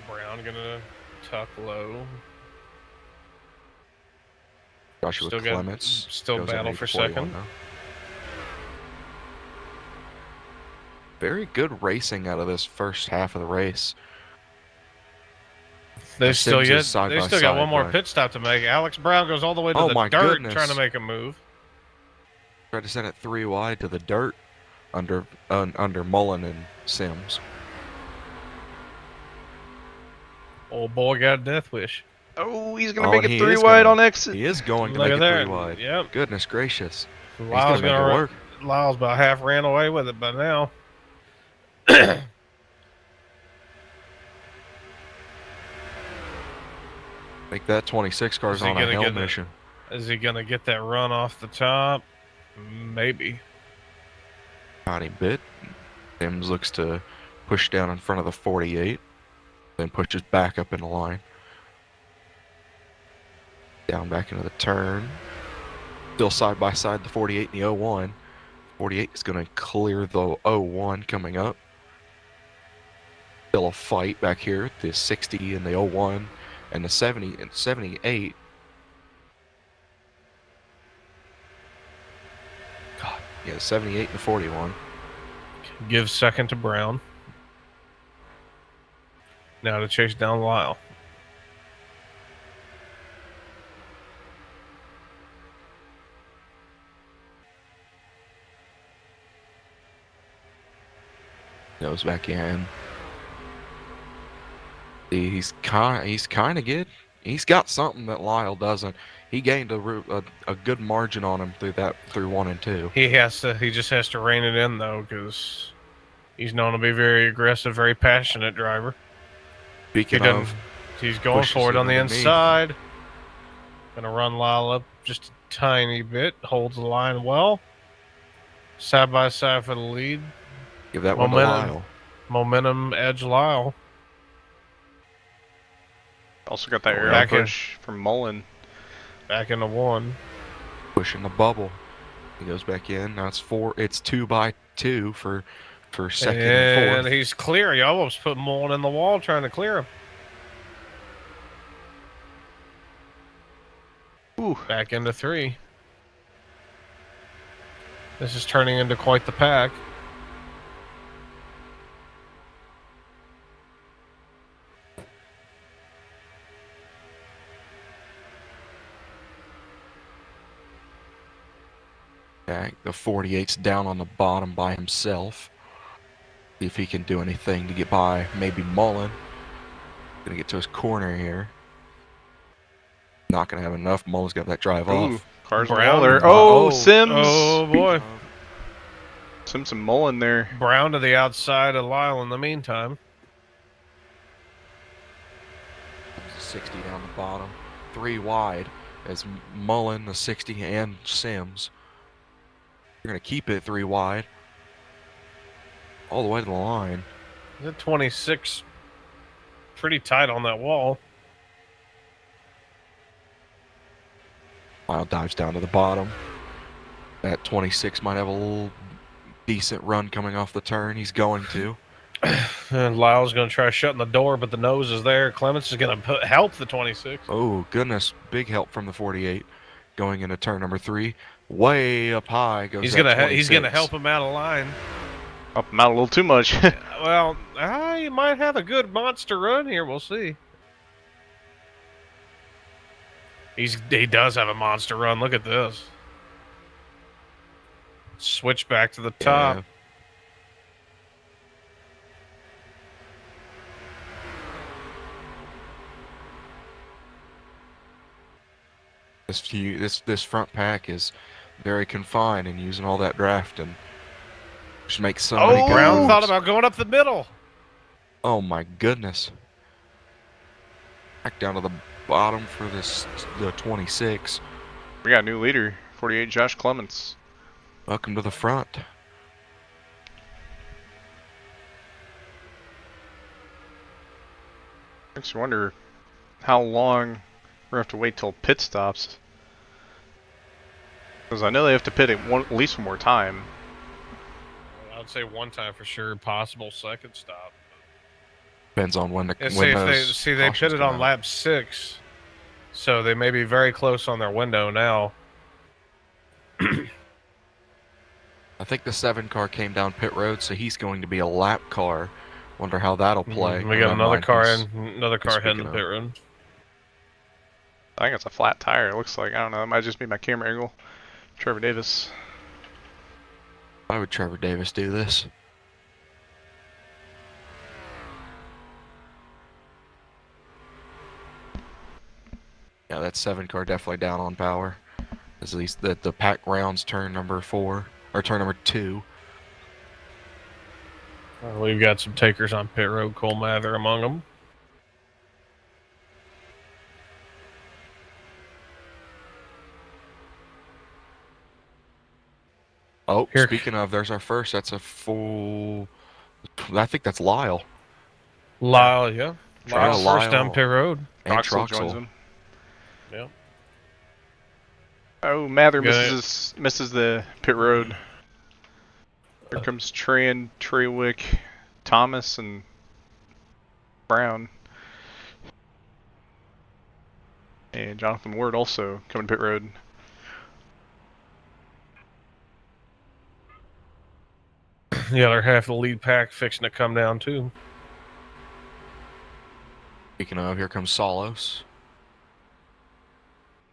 Brown gonna tuck low. Joshua Still got- Clements. still goes battle underneath for 41 second. now. Very good racing out of this first half of the race. They And still Sims get is side they by still got side, one more right. pit stop to make. Alex Brown goes all the way to Oh the my dirt goodness. trying to make a move. Tried to send it 3 wide to the dirt under Mullen and Sims. Old boy got a death wish. Oh, he's going to Oh, make and it he 3 is wide gonna- on exit. He is going to Look make at it there. 3 wide. Yep. Goodness gracious. He's Lyle's going to make it work. Lyle's about half ran away with it by now. Make that 26 cars Is he on a gonna hell get it? mission. Is he gonna get that run off the top? Maybe. Tiny bit. Sims looks to push down in front of the 48, then pushes back up in the line. Down back into the turn. Still side by side, the 48 and the 01. 48 is going to clear the 01 coming up. Still a fight back here. The 60 and the 01 and the 70 and 78. God, yeah, the 78 and the 41. Give second to Brown. Now to chase down Lyle. Goes back in. He's kind of good. He's got something that Lyle doesn't. He gained a good margin on him through 1 and 2. He just has to rein it in though, because he's known to be very aggressive, very passionate driver. Speaking of, he's going for it on the inside. Gonna run Lyle up just a tiny bit. Holds the line well. Side by side for the lead. Give that one to Lyle. Momentum edge Lyle. Also got that aerial push from Mullen. Back into 1. Pushing the bubble. He goes back in. Now it's 2 by 2 for second and fourth. And he's clear. He almost put Mullen in the wall trying to clear him. Ooh. Back into 3. This is turning into quite the pack. The 48's down on the bottom by himself. See if he can do anything to get by maybe Mullen. Gonna get to his corner here. Not gonna have enough. Mullen's got that drive off. Cars Brown there. Oh, Sims. Oh boy. Sims and Mullen there. Brown to the outside of Lyle in the meantime. 60 down the bottom. 3 wide as Mullen, the 60, and Sims. They're going to keep it 3 wide. All the way to the line. The 26 pretty tight on that wall. Lyle dives down to the bottom. That 26 might have a little decent run coming off the turn. He's going to. And Lyle's going to try shutting the door, but the nose is there. Clements is going to help the 26. Oh, goodness. Big help from the 48. Going into turn number 3. Way up high goes He's that going to 26. help him out of line. Up him out a little too much. Well, he might have a good monster run here. We'll see. He does have a monster run. Look at this. Switch back to the top. Yeah. This front pack is very confined and using all that draft and just makes so many good Brown moves. thought about going up the middle. Oh my goodness. Back down to the bottom for the 26. We got a new leader, 48 Josh Clements. Welcome to the front. Makes you wonder how long we're gonna have to wait till pit stops. Because I know they have to pit at least one more time. I would say one time for sure. Possible second stop. Depends on when the And when they pitted on lap 6, so they may be very close on their window now. I think the 7 car came down pit road, so he's going to be a lap car. Wonder how that'll play. We got another car he's heading the picking pit road. I think it's a flat tire, it looks like. I don't know, it might just be my camera angle. Trevor Davis. Why would Trevor Davis do this? Yeah, that 7 car definitely down on power. At least the pack rounds turn number 4 or turn number 2. We've got some takers on pit road. Cole Mather among them. Oh, speaking of, there's our first. That's a full I think that's Lyle. Lyle, yeah. Lyle's Lyle first down pit road. And Troxel joins Troxel. him. Yep. Oh, Mather Got it. misses the pit road. Here comes Tran, Treywick, Thomas, and Brown. And Jonathan Ward also coming pit road. The other half of the lead pack fixing to come down too. Speaking of, here comes Salos.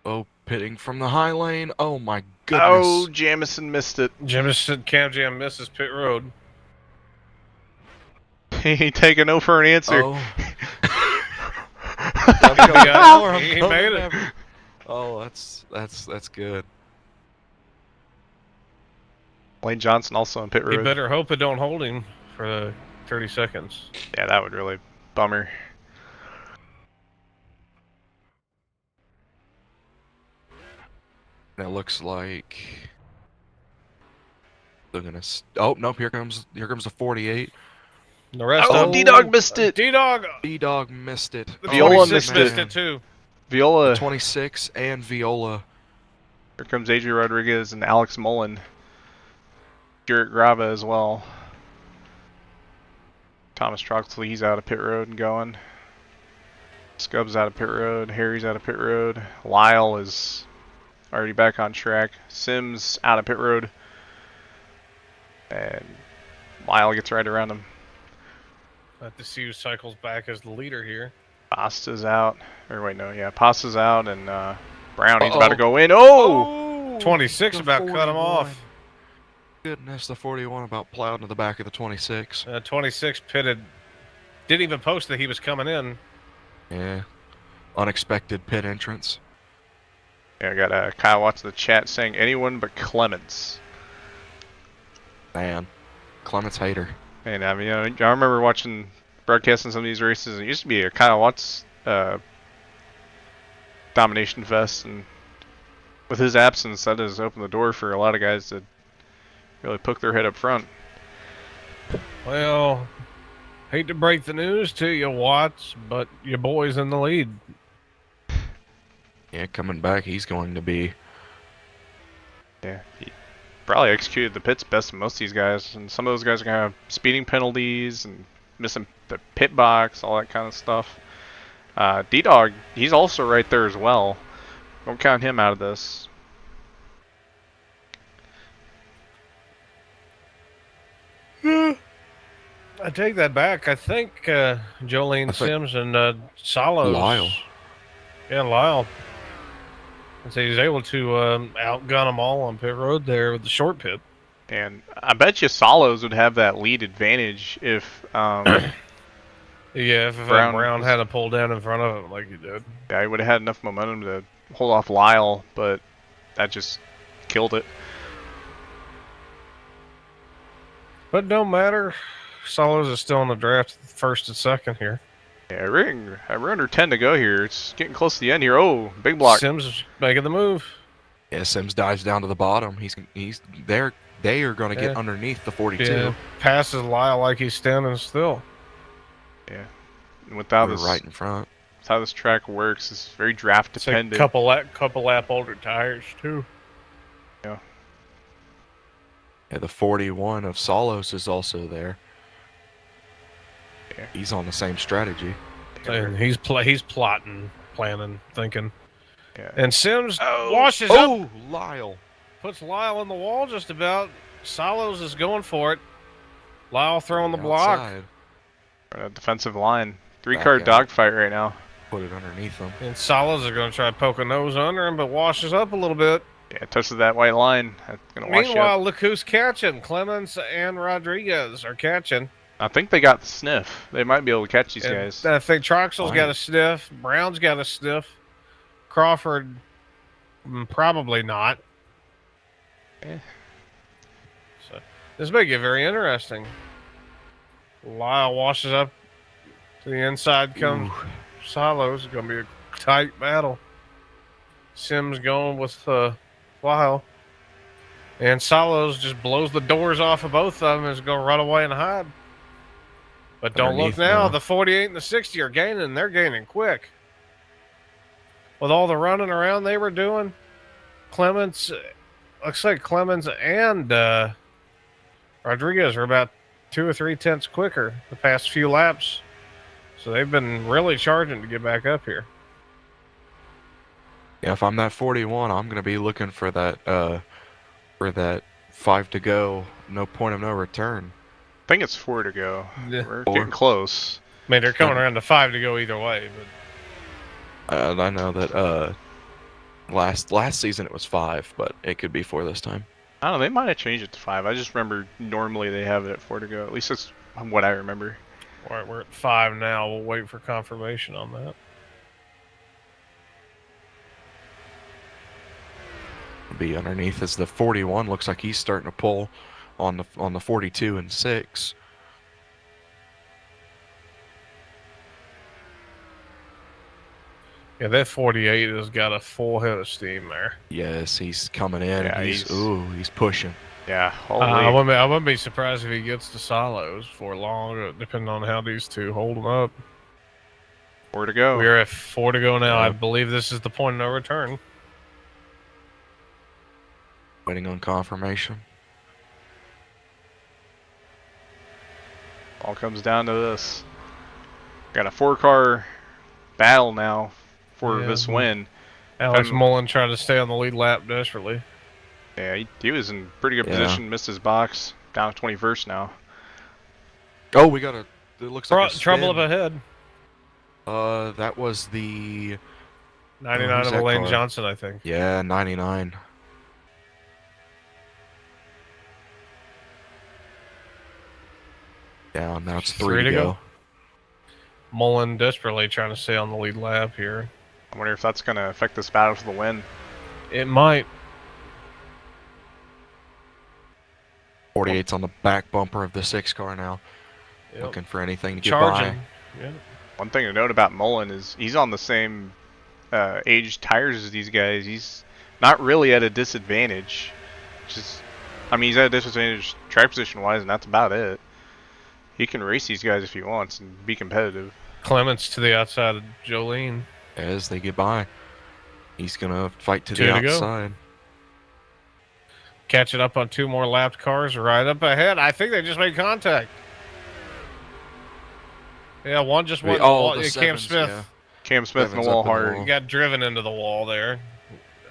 Oh, pitting from the high lane. Oh my goodness. Oh, Jamison missed it. Jamison Cam Jam misses pit road. He take a no for an answer. Oh. He made it. Oh, that's good. Lane Johnson also on pit He road. better hope it don't hold him for the 30 seconds. Yeah, that would really bummer. And it looks like they're gonna. Oh nope! Here comes the 48. The rest Oh, of D-Dog missed it. D-Dog. D-Dog missed it. The Viola 26 missed it too. Viola. 26 and Viola. Here comes AJ Rodriguez and Alex Mullen. Jarrett Grava as well. Thomas Troxel, he's out of pit road and going. Scub's out of pit road. Harry's out of pit road. Lyle is already back on track. Sims out of pit road. And Lyle gets right around him. Let to see who cycles back as the leader here. Pasta's out. Or wait, no, yeah. Pasta's out and Brownie's about to go in. Oh! 26 the about cut him 41. off. Goodness, the 41 about plowed into the back of the 26. 26 pitted. Didn't even post that he was coming in. Yeah. Unexpected pit entrance. Yeah, I got Kyle Watts in the chat saying anyone but Clements. Man. Clements hater. And I mean, I remember watching broadcasting some of these races. It used to be a Kyle Watts domination fest, and with his absence, that has opened the door for a lot of guys to really poke their head up front. Well, hate to break the news to you, Watts, but your boy's in the lead. Yeah, coming back, he's going to be. Yeah, he probably executed the pits best of most of these guys, and some of those guys are going to have speeding penalties and missing the pit box, all that kind of stuff. D-Dog, he's also right there as well. Don't count him out of this. I take that back. I think Jolene Sims and Salos. Lyle. Yeah, Lyle. So he's able to outgun them all on pit road there with the short pit. And I bet you Solos would have that lead advantage if Yeah, if Brown Brown had to pull down in front of him like he did. yeah, he would have had enough momentum to hold off Lyle, but that just killed it. But no matter. Solos is still in the draft, first and second here. Yeah, we're under 10 to go here. It's getting close to the end here. Oh, big block. Sims is making the move. Yeah, Sims dives down to the bottom. He's there. They are going to get Yeah. underneath the 42. Yeah, passes Lyle like he's standing still. Yeah. And without We're this, right in front. that's how this track works. It's very draft It's a dependent. couple lap older tires too. Yeah. Yeah, the 41 of Solos is also there. Yeah. He's on the same strategy. And he's plotting, planning, thinking. Yeah. And Sims Oh. washes up, Oh, Lyle. puts Lyle on the wall just about. Solos is going for it. Lyle throwing the block. Outside. A defensive line. Back Three-car out. dogfight right now. Put it underneath him. And Solos is going to try to poke a nose under him, but washes up a little bit. Yeah, touches that white line. That's gonna wash you up. Meanwhile, look who's catching. Clemens and Rodriguez are catching. I think they got the sniff. They might be able to catch these And guys. I think Troxel's Fine. got a sniff. Brown's got a sniff. Crawford, probably not. Eh. So this may get very interesting. Lyle washes up to the inside. Comes Solos. It's going to be a tight battle. Sims going with Lyle. And Solos just blows the doors off of both of them and is going to run away and hide. But don't look underneath now. now. The 48 and the 60 are gaining. They're gaining quick. With all the running around they were doing, Clements, looks like Clemens and Rodriguez are about 2 or 3 tenths quicker the past few laps. So they've been really charging to get back up here. Yeah, if I'm that 41, I'm gonna be looking for that 5 to go, no point of no return. I think it's 4 to go. Yeah. We're 4. getting close. I mean, they're coming around to 5 to go either way. But I know that last season it was 5, but it could be 4 this time. I don't know, they might have changed it to 5. I just remember normally they have it at 4 to go. At least that's what I remember. all right, we're at 5 now. We'll wait for confirmation on that. Be underneath as the 41 looks like he's starting to pull on the 42 and 6. Yeah, that 48 has got a full head of steam there. Yes, he's coming in. Yeah, And he's pushing. Yeah, holy. I wouldn't be surprised if he gets to solos for long, depending on how these two hold him up. 4 to go. We're at 4 to go now. Yeah. I believe this is the point of no return. Waiting on confirmation. All comes down to this. Got a 4-car battle now for Yeah. this win. Alex Mullen trying to stay on the lead lap desperately. Yeah, he was in pretty good Yeah. position, missed his box, down to 21st now. Oh, we got it looks like a spin. Trouble up ahead. That was the 99 who's of that Elaine car? Johnson, I think. Yeah, 99. Down, now it's 3 to go. Mullen desperately trying to stay on the lead lap here. I wonder if that's going to affect this battle for the win. It might. 48's on the back bumper of the 6 car now. Yep. Looking for anything to get Charging. by. Yeah. One thing to note about Mullen is he's on the same age tires as these guys. He's not really at a disadvantage. I mean, he's at a disadvantage track position wise, and that's about it. He can race these guys if he wants and be competitive. Clements to the outside of Jolene. As they get by, he's gonna fight to 2 the to go. outside. Catching up on 2 more lapped cars right up ahead. I think they just made contact. Yeah, one just went. Oh, the Cam sevens, Smith yeah. Cam Smith in Evans the wall up in the hard. wall. got driven into the wall there.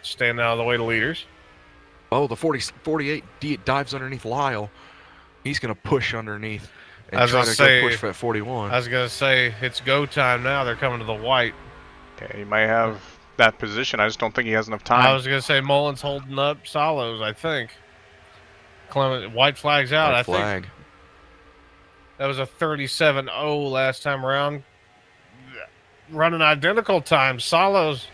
Staying out of the way to leaders. Oh, the 48 dives underneath Lyle. He's gonna push underneath and I was try gonna to say- go push for that 41. I was going to say, it's go time now. They're coming to the white. Okay, he might have that position. I just don't think he has enough I time. was going to say, Mullen's holding up solos, I think. White flag's out. White I think flag. that was a 37-0 last time around. Running identical times. Solos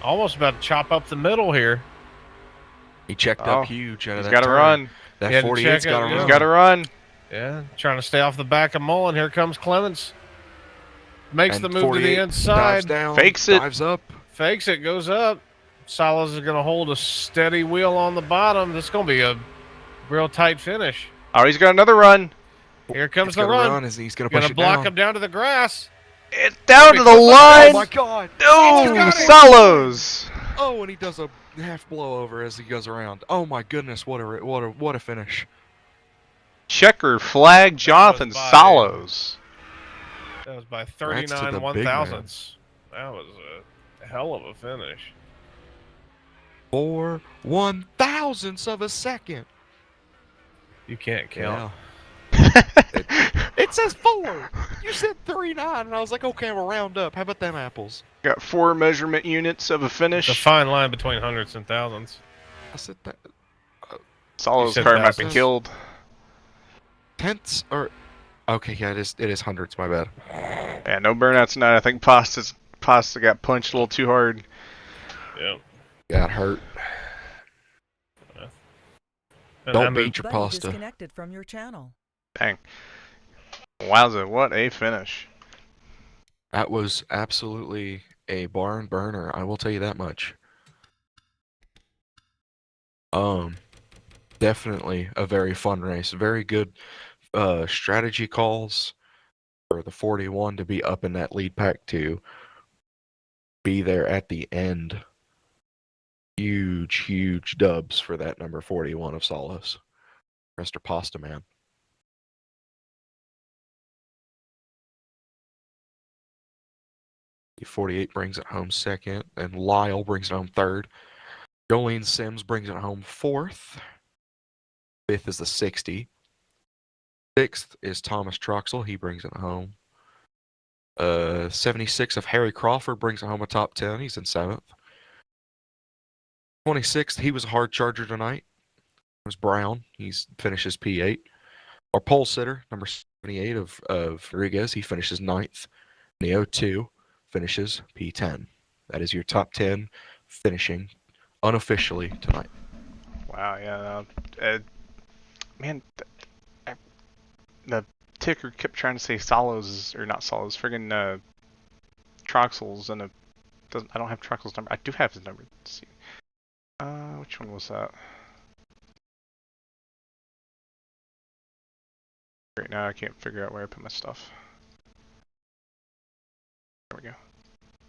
almost about to chop up the middle here. He checked Oh, up huge. Out of He's that got to turn. run. That He had to 48's check got to it, run. yeah. He's got to run. Yeah, trying to stay off the back of Mullen. Here comes Clements. Makes And the move to 48 the Dives inside. down, Fakes it. Dives up. Fakes it, goes up. Solos is going to hold a steady wheel on the bottom. This is going to be a real tight finish. Oh, he's got another run. Here comes He's the gonna run. run as he's gonna Going push to it block down. him down to the grass. It's down to the Oh line. Oh my God! No, got it. Solos. Oh, and he does a half blowover as he goes around. Oh my goodness! What a finish! Checker flag Jonathan by- Solos. That was by Congrats to 39 the one big man. thousandths. That was a hell of a finish. 4 1,000ths of a second. You can't count. It says 4. You said 39, and I was like, okay, we'll round up. How about them apples? Got 4 measurement units of a It's a finish. fine line between hundredths and thousandths. I said that. Solos' You said car might be thousands. killed. Tenths or okay, yeah, it is hundredths. My bad. Yeah, no burnouts tonight. I think Pasta got punched a little too hard. Yeah. Got hurt. And Don't I moved- beat your Buddy pasta. disconnected from your channel. Dang. Wowza, what a finish. That was absolutely a barn burner. I will tell you that much. Definitely a very fun race. Very good strategy calls. for the 41 to be up in that lead pack to be there at the end. Huge dubs for that number 41 of Solace. Mr. Pasta Man. The 48 brings it home second, and Lyle brings it home third. Jolene Sims brings it home fourth. Fifth is the 60. Sixth is Thomas Troxel. He brings it home. 76 of Harry Crawford brings it home a top 10. He's in seventh. 26th, he was a hard charger tonight. It was Brown. He finishes P8. Our pole sitter, number 78 of Rodriguez, he finishes ninth. The 02 finishes P10. That is your top 10 finishing unofficially tonight. Wow, yeah. Man, the ticker kept trying to say Solos, or not Solos, friggin' Troxels, and I don't have Troxel's number. I do have his number. Let's see. Which one was that? Right now I can't figure out where I put my stuff. There we go.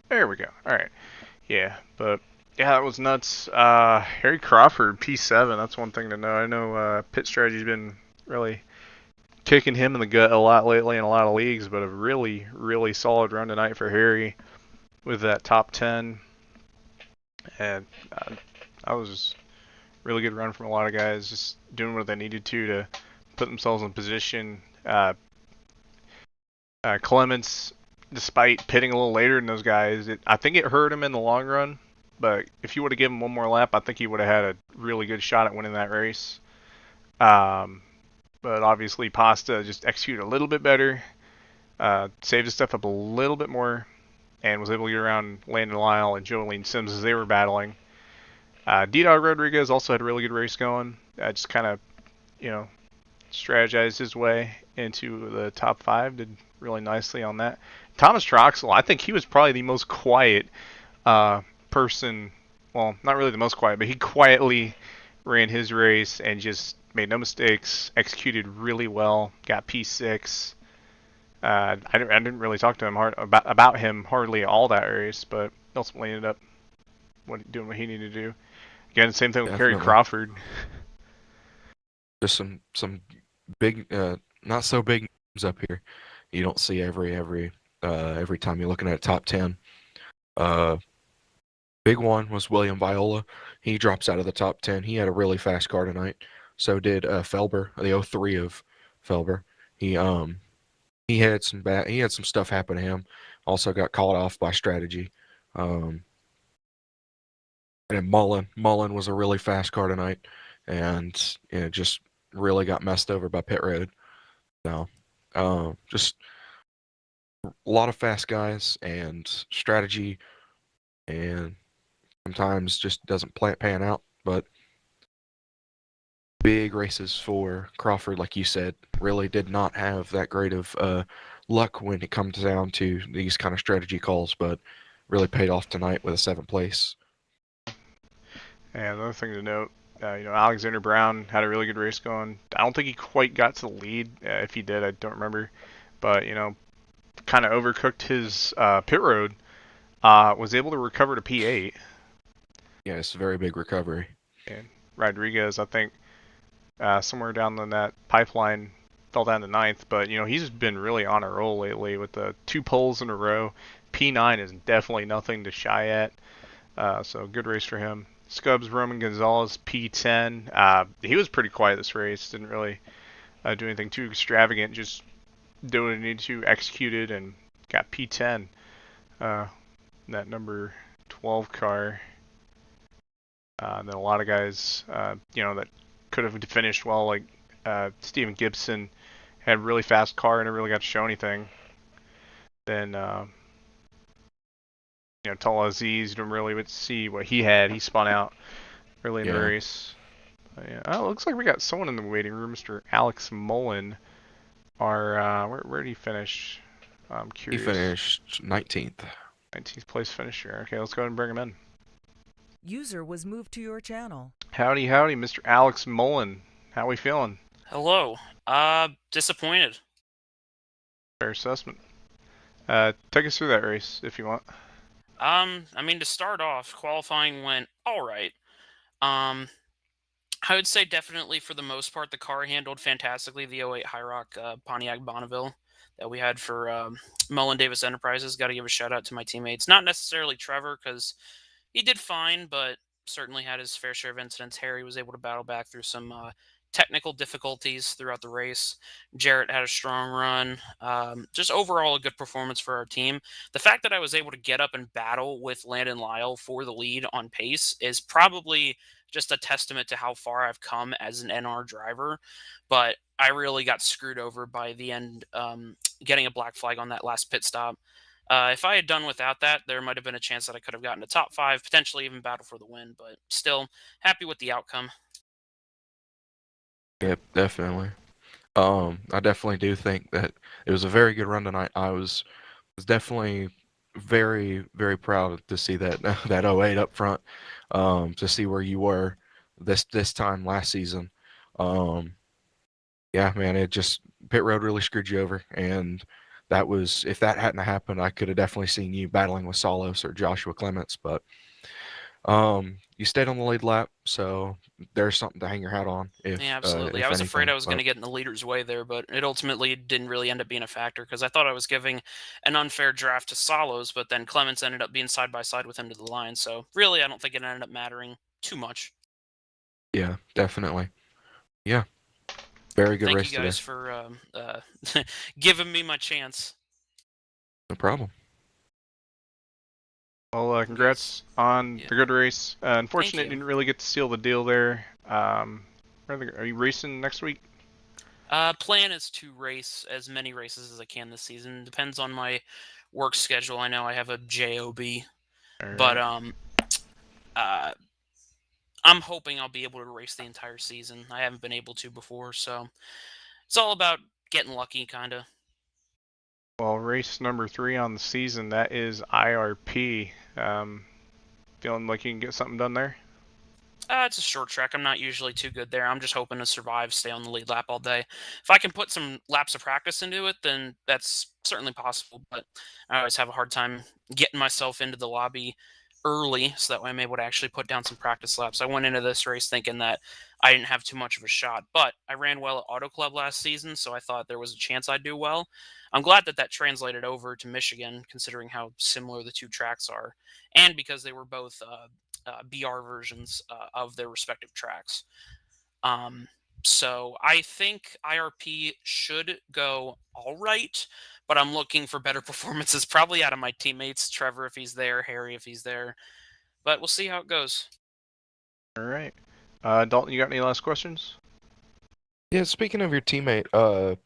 There we go. Alright. Yeah, but yeah, that was nuts. Harry Crawford, P7, that's one thing to know. I know Pit Strategy's been really kicking him in the gut a lot lately in a lot of leagues, but a really solid run tonight for Harry with that top 10. And that was just really good run from a lot of guys, just doing what they needed to put themselves in position. Clements, despite pitting a little later than those guys, I think it hurt him in the long run, but if you would have given him one more lap, I think he would have had a really good shot at winning that race. But obviously Pasta just executed a little bit better, saved his stuff up a little bit more, and was able to get around Landon Lyle and Jolene Sims as they were battling. D-Dog Rodriguez also had a really good race going. Just kind of, strategized his way into the top 5. Did really nicely on that. Thomas Troxel, I think he was probably the most quiet person. Well, not really the most quiet, but he quietly ran his race and just made no mistakes, executed really well, got P6. I didn't really talk to him about him hardly all that race, but ultimately ended up doing what he needed to do. Again, same thing with Harry Crawford. Just some big, not so big names up here. You don't see every time you're looking at a top 10. Big one was William Viola. He drops out of the top 10. He had a really fast car tonight. So did Felber, the 03 of Felber. He had some stuff happen to him. Also got called off by strategy. And Mullen was a really fast car tonight, and just really got messed over by pit road. So, just a lot of fast guys and strategy, and sometimes just doesn't pan out. But big races for Crawford, like you said, really did not have that great of luck when it comes down to these kind of strategy calls, but really paid off tonight with a 7th place. And another thing to note, Alexander Brown had a really good race going. I don't think he quite got to the lead. If he did, I don't remember. But, kind of overcooked his pit road. Was able to recover to P8. Yeah, it's a very big recovery. And Rodriguez, I think, somewhere down in that pipeline, fell down to 9th. But, he's been really on a roll lately with the 2 poles in a row. P9 is definitely nothing to shy at. So good race for him. Scubs Roman Gonzalez, P10. He was pretty quiet this race. Didn't really do anything too extravagant. Just did what he needed to, executed, and got P10. That number 12 car. Then a lot of guys, that could have finished well, like Steven Gibson had a really fast car and never really got to show anything. Then Talha Aziz, you don't really see what he had. He spun out early in the race. It looks like we got someone in the waiting room, Mr. Alex Mullen. Where did he finish? I'm curious. He finished 19th. 19th place finisher. Okay, let's go ahead and bring him in. User was moved to your channel. Howdy, Mr. Alex Mullen. How we feeling? Hello. Disappointed. Fair assessment. Take us through that race if you want. I mean, to start off, qualifying went all right. I would say definitely for the most part, the car handled fantastically. The '08 Hyrock Pontiac Bonneville that we had for Mullen Davis Enterprises. Got to give a shout out to my teammates. Not necessarily Trevor, because he did fine, but certainly had his fair share of incidents. Harry was able to battle back through some technical difficulties throughout the race. Jarrett had a strong run. Just overall a good performance for our team. The fact that I was able to get up and battle with Landon Lyle for the lead on pace is probably just a testament to how far I've come as an NR driver. But I really got screwed over by the end, getting a black flag on that last pit stop. If I had done without that, there might have been a chance that I could have gotten to top 5, potentially even battle for the win, but still happy with the outcome. Yep, definitely. I definitely do think that it was a very good run tonight. I was definitely very, very proud to see that that 08 up front, to see where you were this time last season. Yeah, man, it just pit road really screwed you over, and that was, if that hadn't happened, I could have definitely seen you battling with Salos or Joshua Clements, but you stayed on the lead lap, so there's something to hang your hat on. Yeah, absolutely. I was afraid I was going to get in the leader's way there, but it ultimately didn't really end up being a factor because I thought I was giving an unfair draft to Salos, but then Clements ended up being side by side with him to the line. So really, I don't think it ended up mattering too much. Yeah, definitely. Yeah, very good Thank race you guys today. for giving me my chance. No problem. Well, congrats on the good race. Unfortunately, you. didn't really get to seal the deal there. Are you racing next week? Plan is to race as many races as I can this season. Depends on my work schedule. I know I have a job, but I'm hoping I'll be able to race the entire season. I haven't been able to before, so it's all about getting lucky, kind of. Well, race number 3 on the season, that is IRP. Feeling like you can get something done there? It's a short track. I'm not usually too good there. I'm just hoping to survive, stay on the lead lap all day. If I can put some laps of practice into it, then that's certainly possible. But I always have a hard time getting myself into the lobby early, so that way I'm able to actually put down some practice laps. I went into this race thinking that I didn't have too much of a shot, but I ran well at Auto Club last season, so I thought there was a chance I'd do well. I'm glad that that translated over to Michigan, considering how similar the two tracks are, and because they were both BR versions of their respective tracks. So I think IRP should go all right, but I'm looking for better performances, probably out of my teammates, Trevor if he's there, Harry if he's there. But we'll see how it goes. All right. Dalton, you got any last questions? Yeah, speaking of your teammate,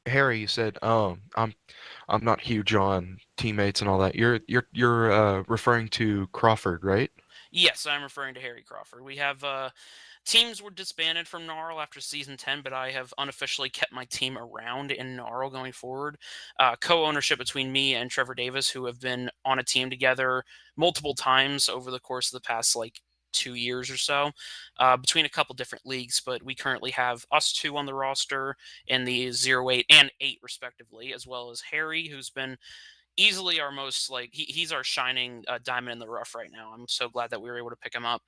Harry, you said, I'm not huge on teammates and all that. You're referring to Crawford, right? Yes, I'm referring to Harry Crawford. We have teams were disbanded from NARL after season 10, but I have unofficially kept my team around in NARL going forward. Co-ownership between me and Trevor Davis, who have been on a team together multiple times over the course of the past 2 years or so, between a couple different leagues, but we currently have us two on the roster in the 08 and 8 respectively, as well as Harry, who's been easily our most he's our shining diamond in the rough right now. I'm so glad that we were able to pick him up.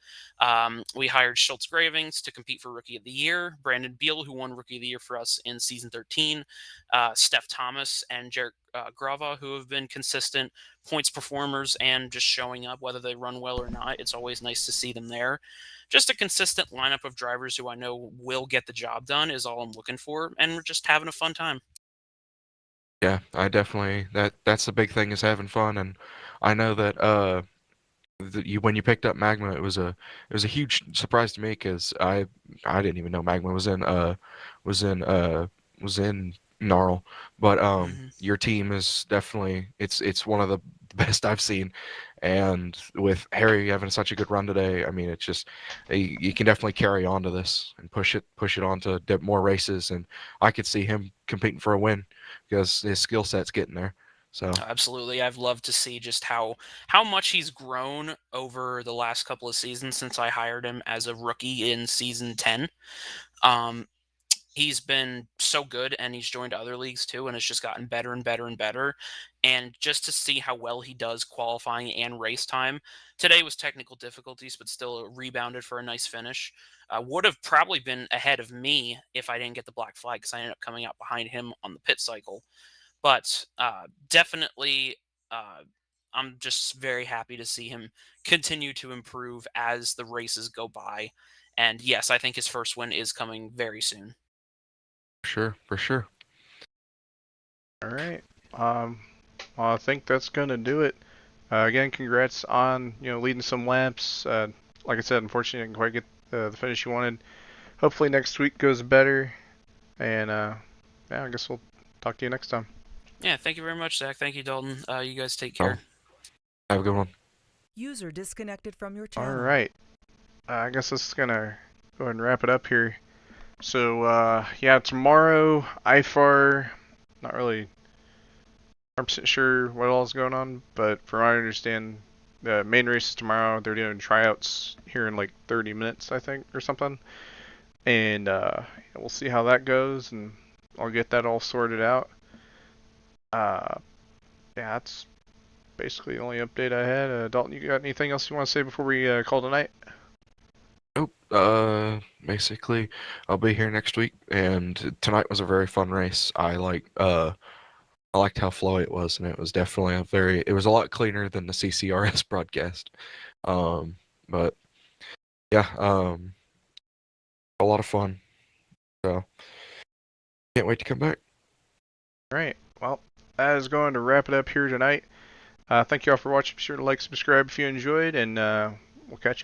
We hired Schultz Gravings to compete for Rookie of the Year, Brandon Beal, who won Rookie of the Year for us in season 13, Steph Thomas and Jarek Grava, who have been consistent points performers and just showing up whether they run well or not. It's always nice to see them there. Just a consistent lineup of drivers who I know will get the job done is all I'm looking for, and we're just having a fun time. Yeah, I definitely, that's the big thing, is having fun. And I know that when you picked up Magma, it was a huge surprise to me, because I didn't even know Magma was in NARL. But your team is definitely, it's one of the best I've seen. And with Harry having such a good run today, I mean, it's just, you can definitely carry on to this and push it on to more races. And I could see him competing for a win, because his skill set's getting there. So absolutely, I've loved to see just how much he's grown over the last couple of seasons since I hired him as a rookie in season 10. he's been so good, and he's joined other leagues too, and it's just gotten better and better and better. And just to see how well he does qualifying and race time, today was technical difficulties, but still rebounded for a nice finish. Would have probably been ahead of me if I didn't get the black flag, because I ended up coming out behind him on the pit cycle. But definitely, I'm just very happy to see him continue to improve as the races go by. And yes, I think his first win is coming very soon. For sure. All right. Well, I think that's gonna do it. Again, congrats on leading some laps. Like I said, unfortunately, I didn't quite get the finish you wanted. Hopefully next week goes better. And yeah, I guess we'll talk to you next time. Yeah, thank you very much, Zach. Thank you, Dalton. You guys take care. Have a good one. User disconnected from your channel. All right. I guess this is gonna go ahead and wrap it up here. So yeah, tomorrow IFAR. Not really 100% sure what all is going on, but from what I understand, the main race is tomorrow. They're doing tryouts here in like 30 minutes, I think, or something. And we'll see how that goes, and I'll get that all sorted out. Yeah, that's basically the only update I had. Dalton, you got anything else you want to say before we call tonight? Nope. Basically, I'll be here next week, and tonight was a very fun race. I liked how flowy it was, and it was definitely it was a lot cleaner than the CCRS broadcast. But yeah, a lot of fun. So can't wait to come back. All right. Well, that is going to wrap it up here tonight. Thank you all for watching. Be sure to like, subscribe if you enjoyed, and we'll catch you.